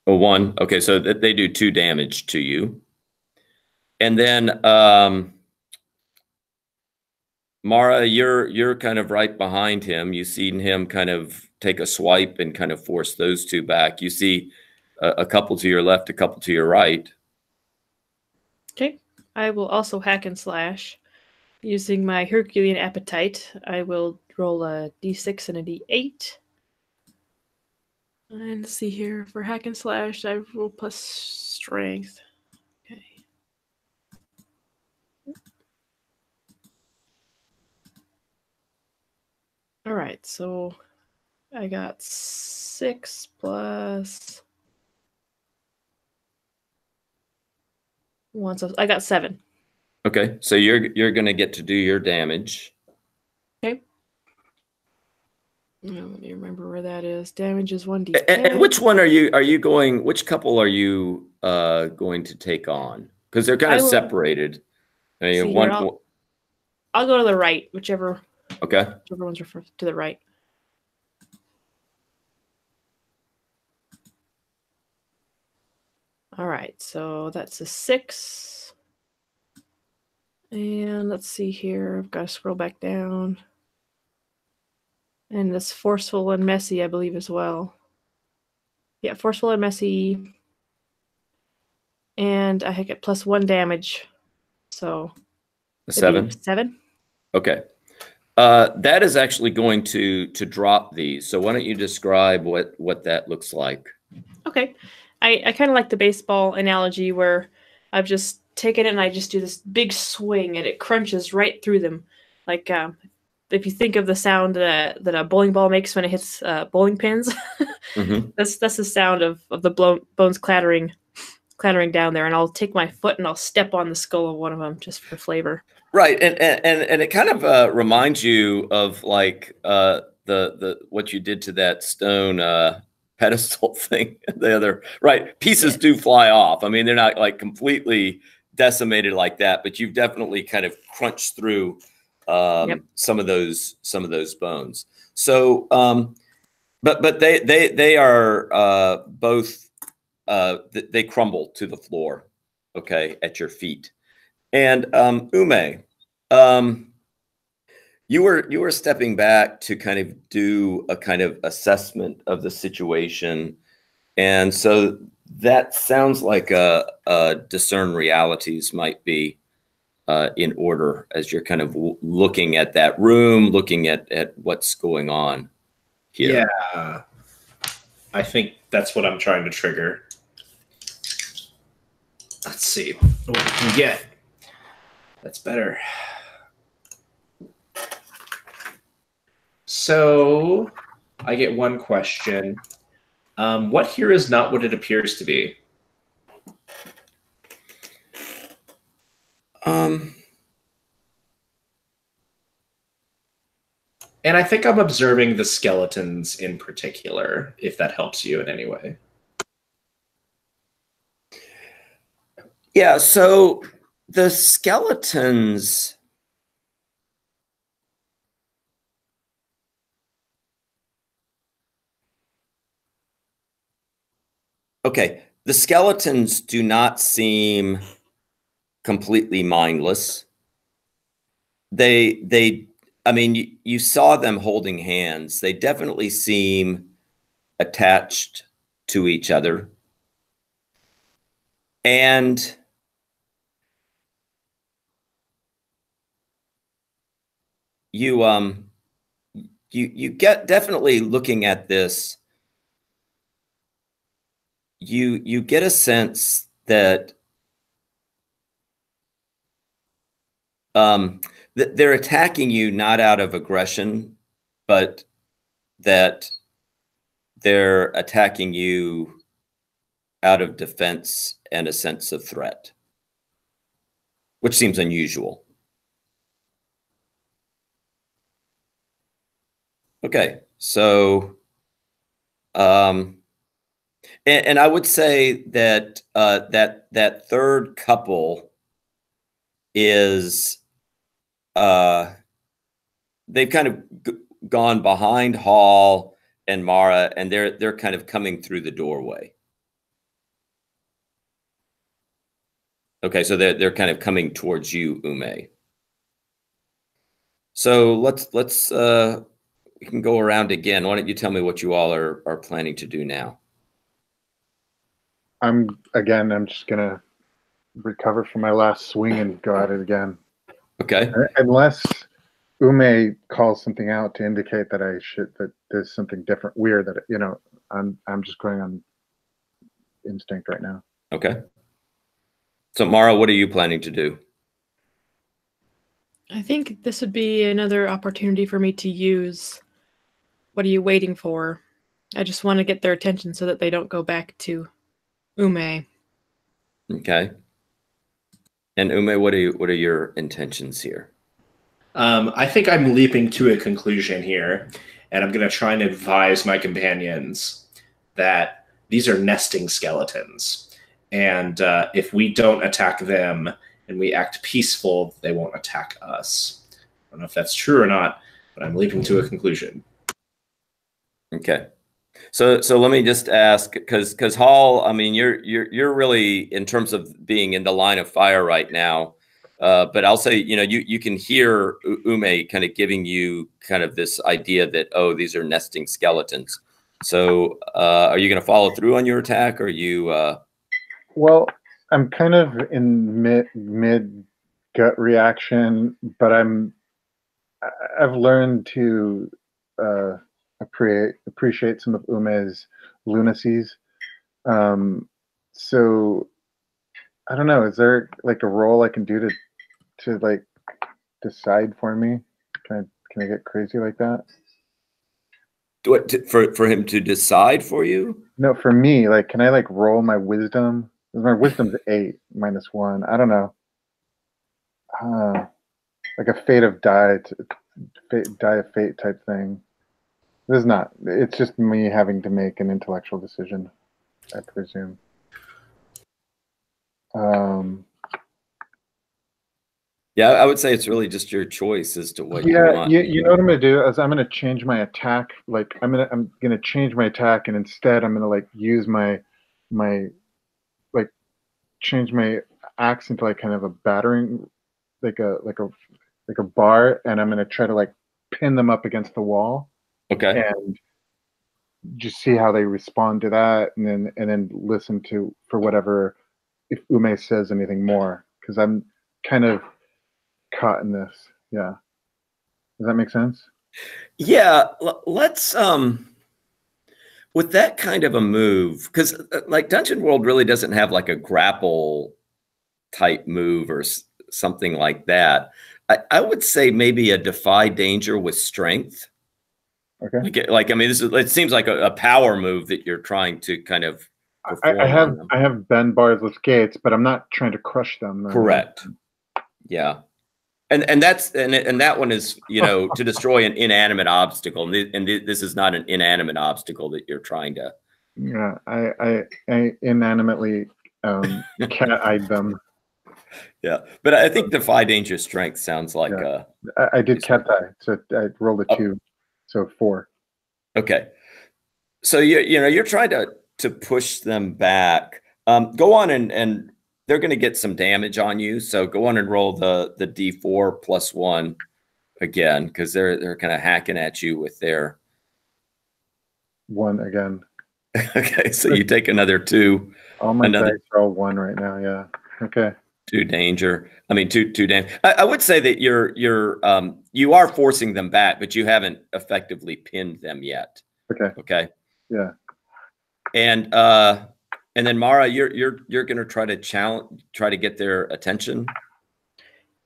A 1. Okay, so they do 2 damage to you. And then Mara, you're kind of right behind him. You've seen him kind of take a swipe and kind of force those two back. You see a couple to your left, a couple to your right. Okay. I will also hack and slash. Using my Herculean appetite, I will roll a D6 and a D8. And let's see here. For hack and slash, I roll plus strength. Okay. All right, so I got 6 plus 1, so I got 7. Okay, so you're going to get to do your damage. Okay. Now, let me remember where that is. Damage is 1d10. And which one are you going? Which couple are you going to take on? Because they're kind of separated. I mean, see here, I'll go to the right, whichever. Okay. Whichever one's referred to the right. All right, so that's a 6. And let's see here. I've got to scroll back down. And that's forceful and messy, I believe, as well. Yeah, forceful and messy. And I get +1 damage. So a 7. 7. Okay. That is actually going to drop these. So why don't you describe what that looks like? Okay. I kind of like the baseball analogy where I've just taken it and I just do this big swing and it crunches right through them. Like if you think of the sound that a bowling ball makes when it hits bowling pins, that's the sound of the bones clattering down there. And I'll take my foot and I'll step on the skull of one of them just for flavor. Right, and it kind of reminds you of like the what you did to that stone pedestal thing. The other pieces do fly off. I mean, they're not like completely decimated like that, but you've definitely kind of crunched through some of those bones. So, but they are both they crumble to the floor, okay, at your feet. And Ume, you were stepping back to kind of do a kind of assessment of the situation, and so that sounds like a discern realities might be in order as you're kind of looking at that room, looking at what's going on here. Yeah, I think that's what I'm trying to trigger. Let's see what we can get. That's better. So I get one question. What here is not what it appears to be? And I think I'm observing the skeletons in particular, if that helps you in any way. Yeah, so the skeletons, okay, the skeletons do not seem completely mindless. I mean, you saw them holding hands. They definitely seem attached to each other. And you get definitely looking at this, you get a sense that they're attacking you not out of aggression, but that they're attacking you out of defense and a sense of threat, which seems unusual. Okay, so and I would say that that third couple is they've kind of gone behind Hall and Mara, and they're kind of coming through the doorway. Okay, so they're kind of coming towards you, Ume. So let's we can go around again. Why don't you tell me what you all are planning to do now? I'm just gonna recover from my last swing and go at it again. Okay. Unless Ume calls something out to indicate that that there's something different, weird, that I'm just going on instinct right now. Okay. So Mara, what are you planning to do? I think this would be another opportunity for me to use what are you waiting for? I just want to get their attention so that they don't go back to Ume. Okay. And Ume, what are your intentions here? I think I'm leaping to a conclusion here, and I'm going to try and advise my companions that these are nesting skeletons. And if we don't attack them and we act peaceful, they won't attack us. I don't know if that's true or not, but I'm leaping to a conclusion. Okay. So let me just ask, because Hall, I mean, you're really, in terms of being in the line of fire right now, but I'll say, you can hear Ume kind of giving you kind of this idea that, oh, these are nesting skeletons. So are you going to follow through on your attack, or are you? Well, I'm kind of in mid gut reaction, but I've learned to appreciate some of Ume's lunacies. So I don't know. Is there like a role I can do to like decide for me? Can I get crazy like that? What, for him to decide for you? No, for me, like, can I like roll my wisdom? My wisdom's 8 -1. I don't know. Like a fate of die of fate type thing. This is not. It's just me having to make an intellectual decision, I presume. Yeah, I would say it's really just your choice as to what you want. You know what I'm gonna do is I'm gonna change my attack. Like I'm gonna change my attack, and instead I'm gonna like use my like change my axe into like kind of a battering, like a bar, and I'm gonna try to like pin them up against the wall. Okay. And just see how they respond to that, and then listen for whatever, if Ume says anything more, because I'm kind of caught in this. Yeah. Does that make sense? Yeah. Let's with that kind of a move, because like Dungeon World really doesn't have like a grapple type move or something like that. I would say maybe a defy danger with strength. Okay. Like I mean, it seems like a power move that you're trying to kind of perform. I have bend bars with gates, but I'm not trying to crush them. Correct. Yeah. And that one is, to destroy an inanimate obstacle, and this is not an inanimate obstacle that you're trying to. Yeah, I inanimrately cat-eyed them. Yeah, but I think defy danger strength sounds like I did cat-eye, so I rolled a 2, so 4. Okay, so you're trying to push them back. Go on and they're going to get some damage on you. So go on and roll the D4 +1 again, because they're kind of hacking at you with their 1 again. Okay, so you take another 2. All my dice are all 1 right now. Yeah. Okay. 2 danger. I mean, 2 damage. I would say that you are forcing them back, but you haven't effectively pinned them yet. Okay. Okay. Yeah. And then Mara, you're gonna try to get their attention.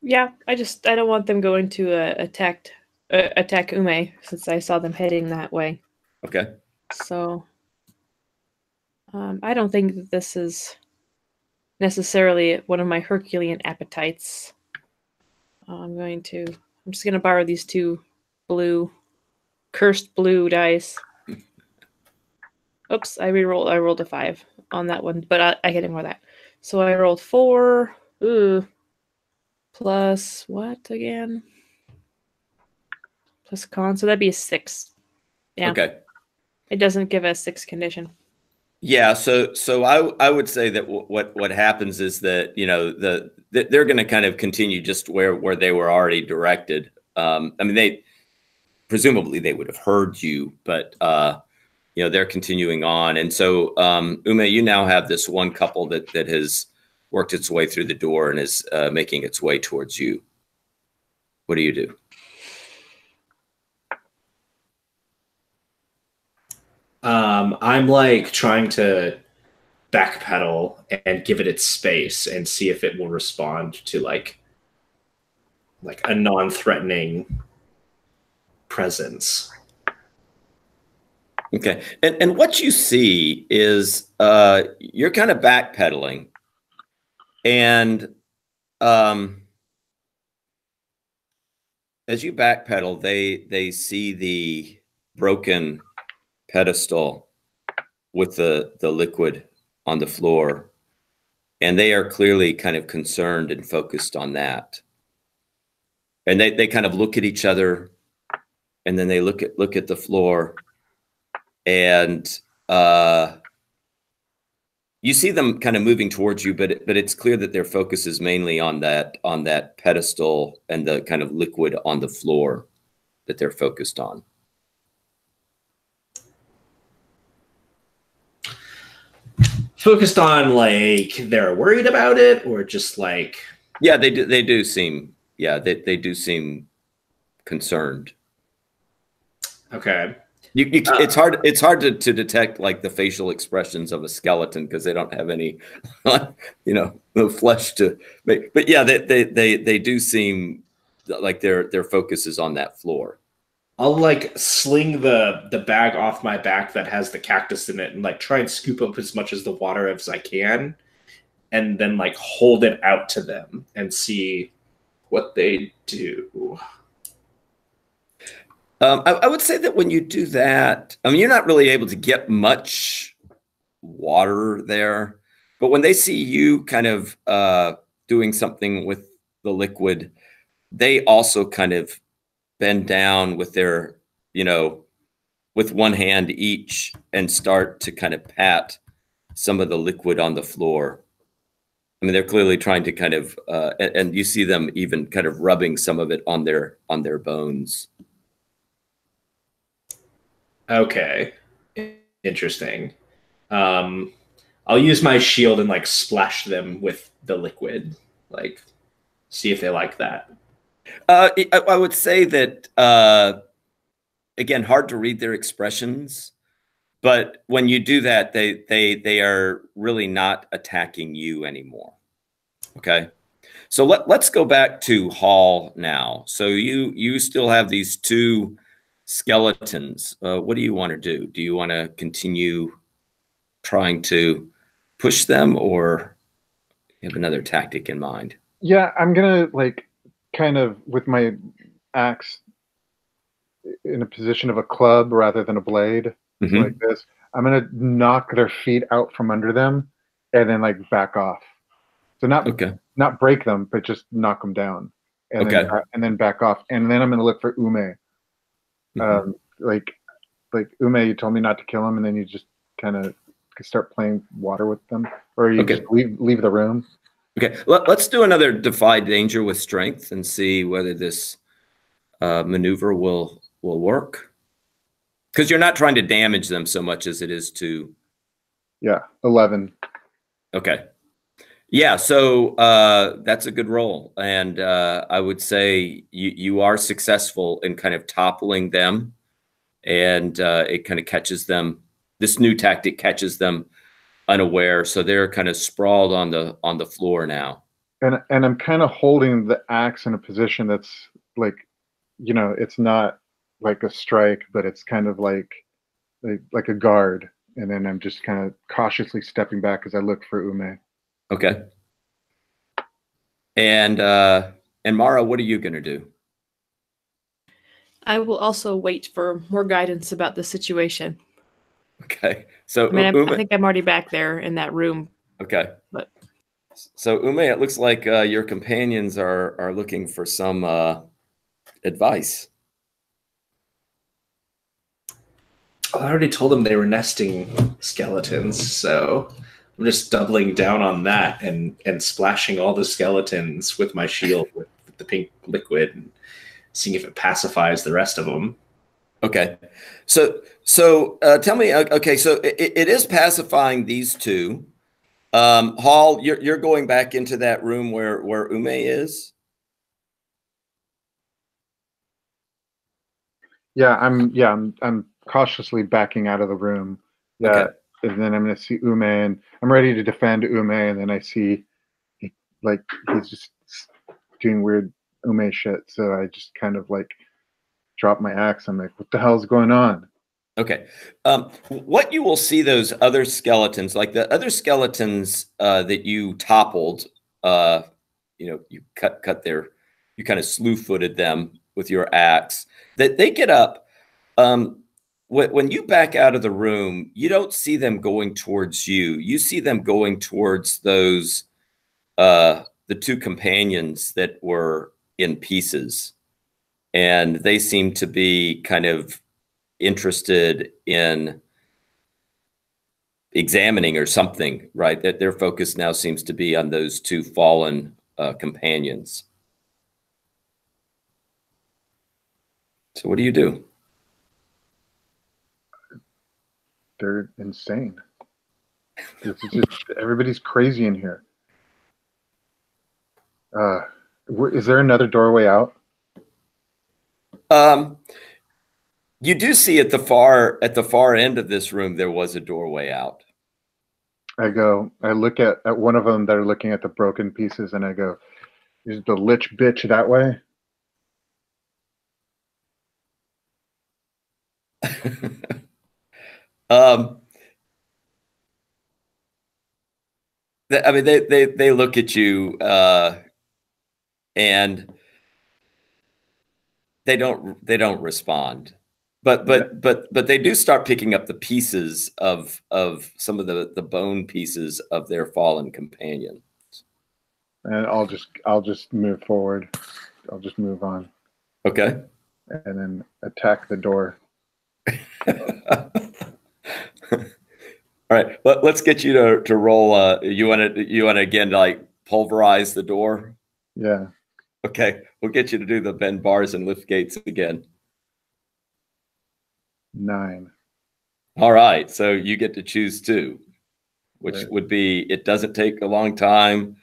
Yeah, I don't want them going to attack Ume, since I saw them heading that way. Okay. So I don't think that this is necessarily one of my Herculean appetites. I'm just gonna borrow these 2 cursed blue dice. Oops, I rolled a 5 on that one, but I can ignore that. So I rolled 4. Plus what again? Plus con, so that'd be a 6. Yeah. Okay. It doesn't give a 6 condition. Yeah. So I would say that what happens is that they're going to kind of continue just where they were already directed. I mean, presumably they would have heard you, but they're continuing on. And so, Ume, you now have this one couple that has worked its way through the door and is making its way towards you. What do you do? I'm like trying to backpedal and give it its space and see if it will respond to like a non-threatening presence. Okay. And what you see is you're kind of backpedaling, and as you backpedal, they see the broken pedestal with the liquid on the floor, and they are clearly kind of concerned and focused on that. And they kind of look at each other, and then they look at the floor, and you see them kind of moving towards you, but it's clear that their focus is mainly on that pedestal and the kind of liquid on the floor that they're focused on. Focused on, like, they're worried about it, or just like... Yeah, they do seem, yeah, they do seem concerned. Okay. It's hard to detect like the facial expressions of a skeleton because they don't have any, no flesh to make. But yeah, they do seem like their focus is on that floor. I'll like sling the bag off my back that has the cactus in it and like try and scoop up as much as the water as I can, and then like hold it out to them and see what they do. I would say that when you do that, I mean, you're not really able to get much water there, but when they see you kind of doing something with the liquid, they also kind of bend down with their, with one hand each and start to kind of pat some of the liquid on the floor. I mean, they're clearly trying to kind of, and you see them even kind of rubbing some of it on their bones. Okay. Interesting. I'll use my shield and like splash them with the liquid, like see if they like that. I would say that, again, hard to read their expressions, but when you do that, they are really not attacking you anymore. Okay. So let's go back to Hall now. So you still have these two skeletons. What do you want to do? Do you want to continue trying to push them, or you have another tactic in mind? Yeah, I'm gonna like kind of with my axe in a position of a club rather than a blade, like this. I'm gonna knock their feet out from under them and then like back off. So not break them, but just knock them down, and then back off. And then I'm gonna look for Ume. Like Ume, you told me not to kill him, and then you just kind of start playing water with them, or you just leave the room. Okay, let's do another defy danger with strength and see whether this maneuver will work. Because you're not trying to damage them so much as it is to... Yeah, 11. Okay. Yeah, so that's a good roll. And I would say you are successful in kind of toppling them, and it kind of catches them. This new tactic catches them unaware, so they're kind of sprawled on the floor now. And I'm kind of holding the axe in a position that's like, it's not like a strike, but it's kind of like a guard. And then I'm just kind of cautiously stepping back as I look for Ume. Okay. And Mara, what are you going to do? I will also wait for more guidance about the situation. Okay. So I mean, I think I'm already back there in that room. Okay. But so Ume, it looks like your companions are looking for some advice. I already told them they were nesting skeletons, so I'm just doubling down on that and splashing all the skeletons with my shield with the pink liquid and seeing if it pacifies the rest of them. Okay. So tell me, okay, so it is pacifying these two. Hall, you're going back into that room where Ume is? Yeah, I'm cautiously backing out of the room. Yeah. Okay. And then I'm going to see Ume, and I'm ready to defend Ume, and then I see he's just doing weird Ume shit. So I just kind of like drop my axe. I'm like, what the hell's going on? Okay. What you will see those other skeletons, like the other skeletons that you toppled, you you kind of slew-footed them with your axe. That they get up. When you back out of the room, you don't see them going towards you. You see them going towards those the two companions that were in pieces, and they seem to be kind of interested in examining or something, right? That their focus now seems to be on those two fallen companions. So what do you do? They're insane. This is just, everybody's crazy in here. Is there another doorway out? You do see at the far end of this room there was a doorway out. I look at one of them that are looking at the broken pieces, and I go, "Is the lich bitch that way?" I mean, they look at you, and they don't respond, but they do start picking up the pieces of some of the bone pieces of their fallen companion. And I'll just move forward. I'll just move on. Okay. And then attack the door. All right, let's get you to roll. You want to again like pulverize the door? Yeah. Okay, we'll get you to do the bend bars and lift gates again. 9. All right, so you get to choose 2, which right. would be it doesn't take a long time,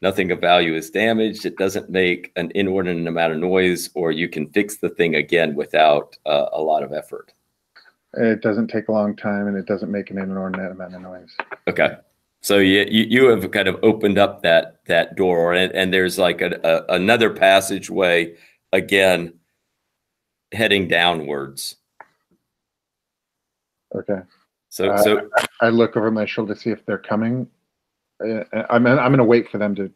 nothing of value is damaged, it doesn't make an inordinate amount of noise, or you can fix the thing again without a lot of effort. It doesn't take a long time, and it doesn't make an inordinate amount of noise. Okay. So you have kind of opened up that door, and there's like another passageway again heading downwards. Okay. So I look over my shoulder to see if they're coming. I'm going to wait for them to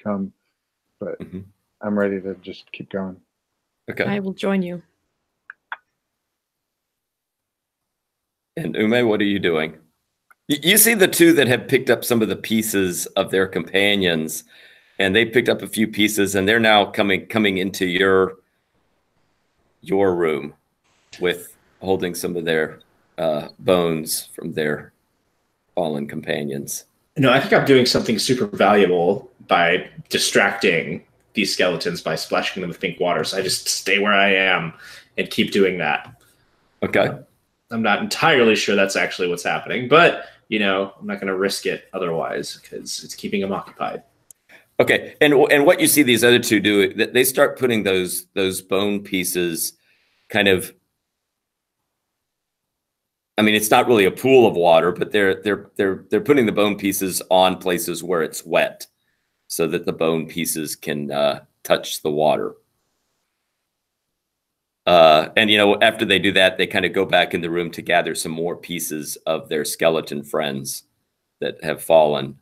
come, but I'm ready to just keep going. Okay. I will join you. And Ume, what are you doing? You see the two that have picked up some of the pieces of their companions, and they picked up a few pieces, and they're now coming into your room with holding some of their bones from their fallen companions. No, I think I'm doing something super valuable by distracting these skeletons by splashing them with pink water. So I just stay where I am and keep doing that. Okay. I'm not entirely sure that's actually what's happening, but I'm not going to risk it otherwise because it's keeping them occupied. Okay, and what you see these other two do, they start putting those bone pieces kind of. I mean, it's not really a pool of water, but they're putting the bone pieces on places where it's wet, so that the bone pieces can touch the water. And after they do that, they kind of go back in the room to gather some more pieces of their skeleton friends that have fallen.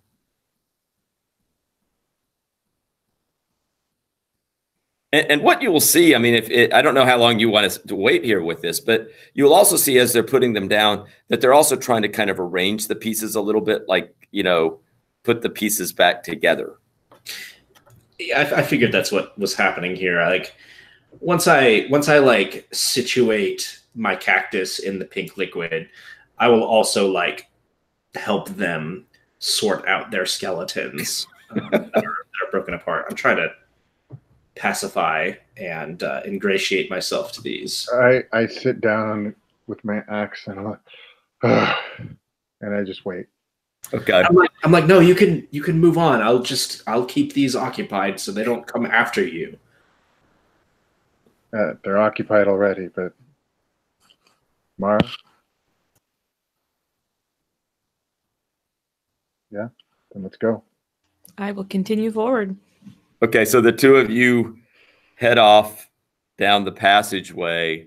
And what you will see, I mean, I don't know how long you want us to wait here with this, but you'll also see as they're putting them down that they're also trying to kind of arrange the pieces a little bit, like, put the pieces back together. Yeah, I figured that's what was happening here. Like, once I like situate my cactus in the pink liquid, I will also like help them sort out their skeletons that are broken apart. I'm trying to pacify and ingratiate myself to these. I sit down with my axe and I'm like, and I just wait. Okay. I'm like, no, you can move on. I'll keep these occupied so they don't come after you. They're occupied already, but Mara? Yeah, then let's go. I will continue forward. Okay, so the two of you head off down the passageway,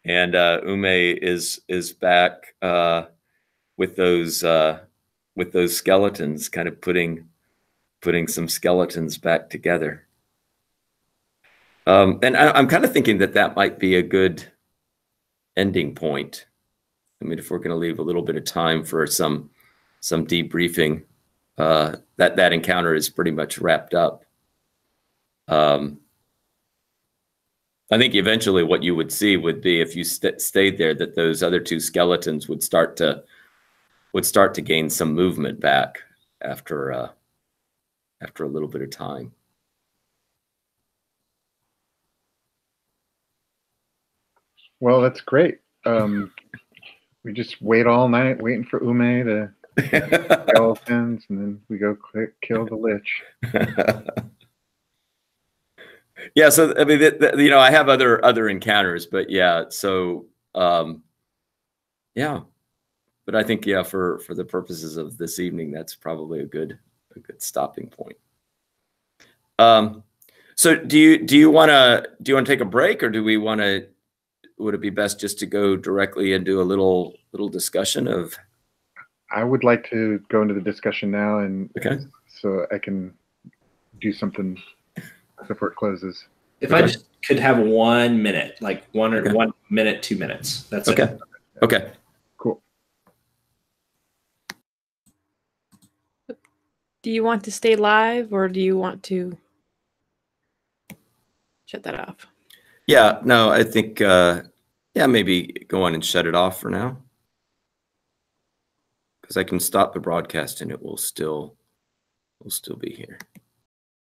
and Ume is back with those skeletons, kind of putting putting some skeletons back together. And I'm kind of thinking that that might be a good ending point. I mean, if we're going to leave a little bit of time for some debriefing, that encounter is pretty much wrapped up. I think eventually what you would see would be, if you stayed there, that those other two skeletons would start to gain some movement back after a little bit of time. Well, that's great. We just wait all night waiting for Ume to skeletons, and then we go kill the lich. Yeah, so I mean, you know, I have other encounters, but yeah, so yeah, but I think, yeah, for the purposes of this evening, that's probably a good stopping point. So do you want to take a break, or do we want to? Would it be best just to go directly and do a little discussion of? I would like to go into the discussion now, and okay, so I can do something before it closes. If I just could have 1 minute, like 1 minute, 2 minutes. That's okay. it. Okay. Cool. Do you want to stay live, or do you want to shut that off? Yeah, no, I think, yeah, maybe go on and shut it off for now. Because I can stop the broadcast and it will still be here.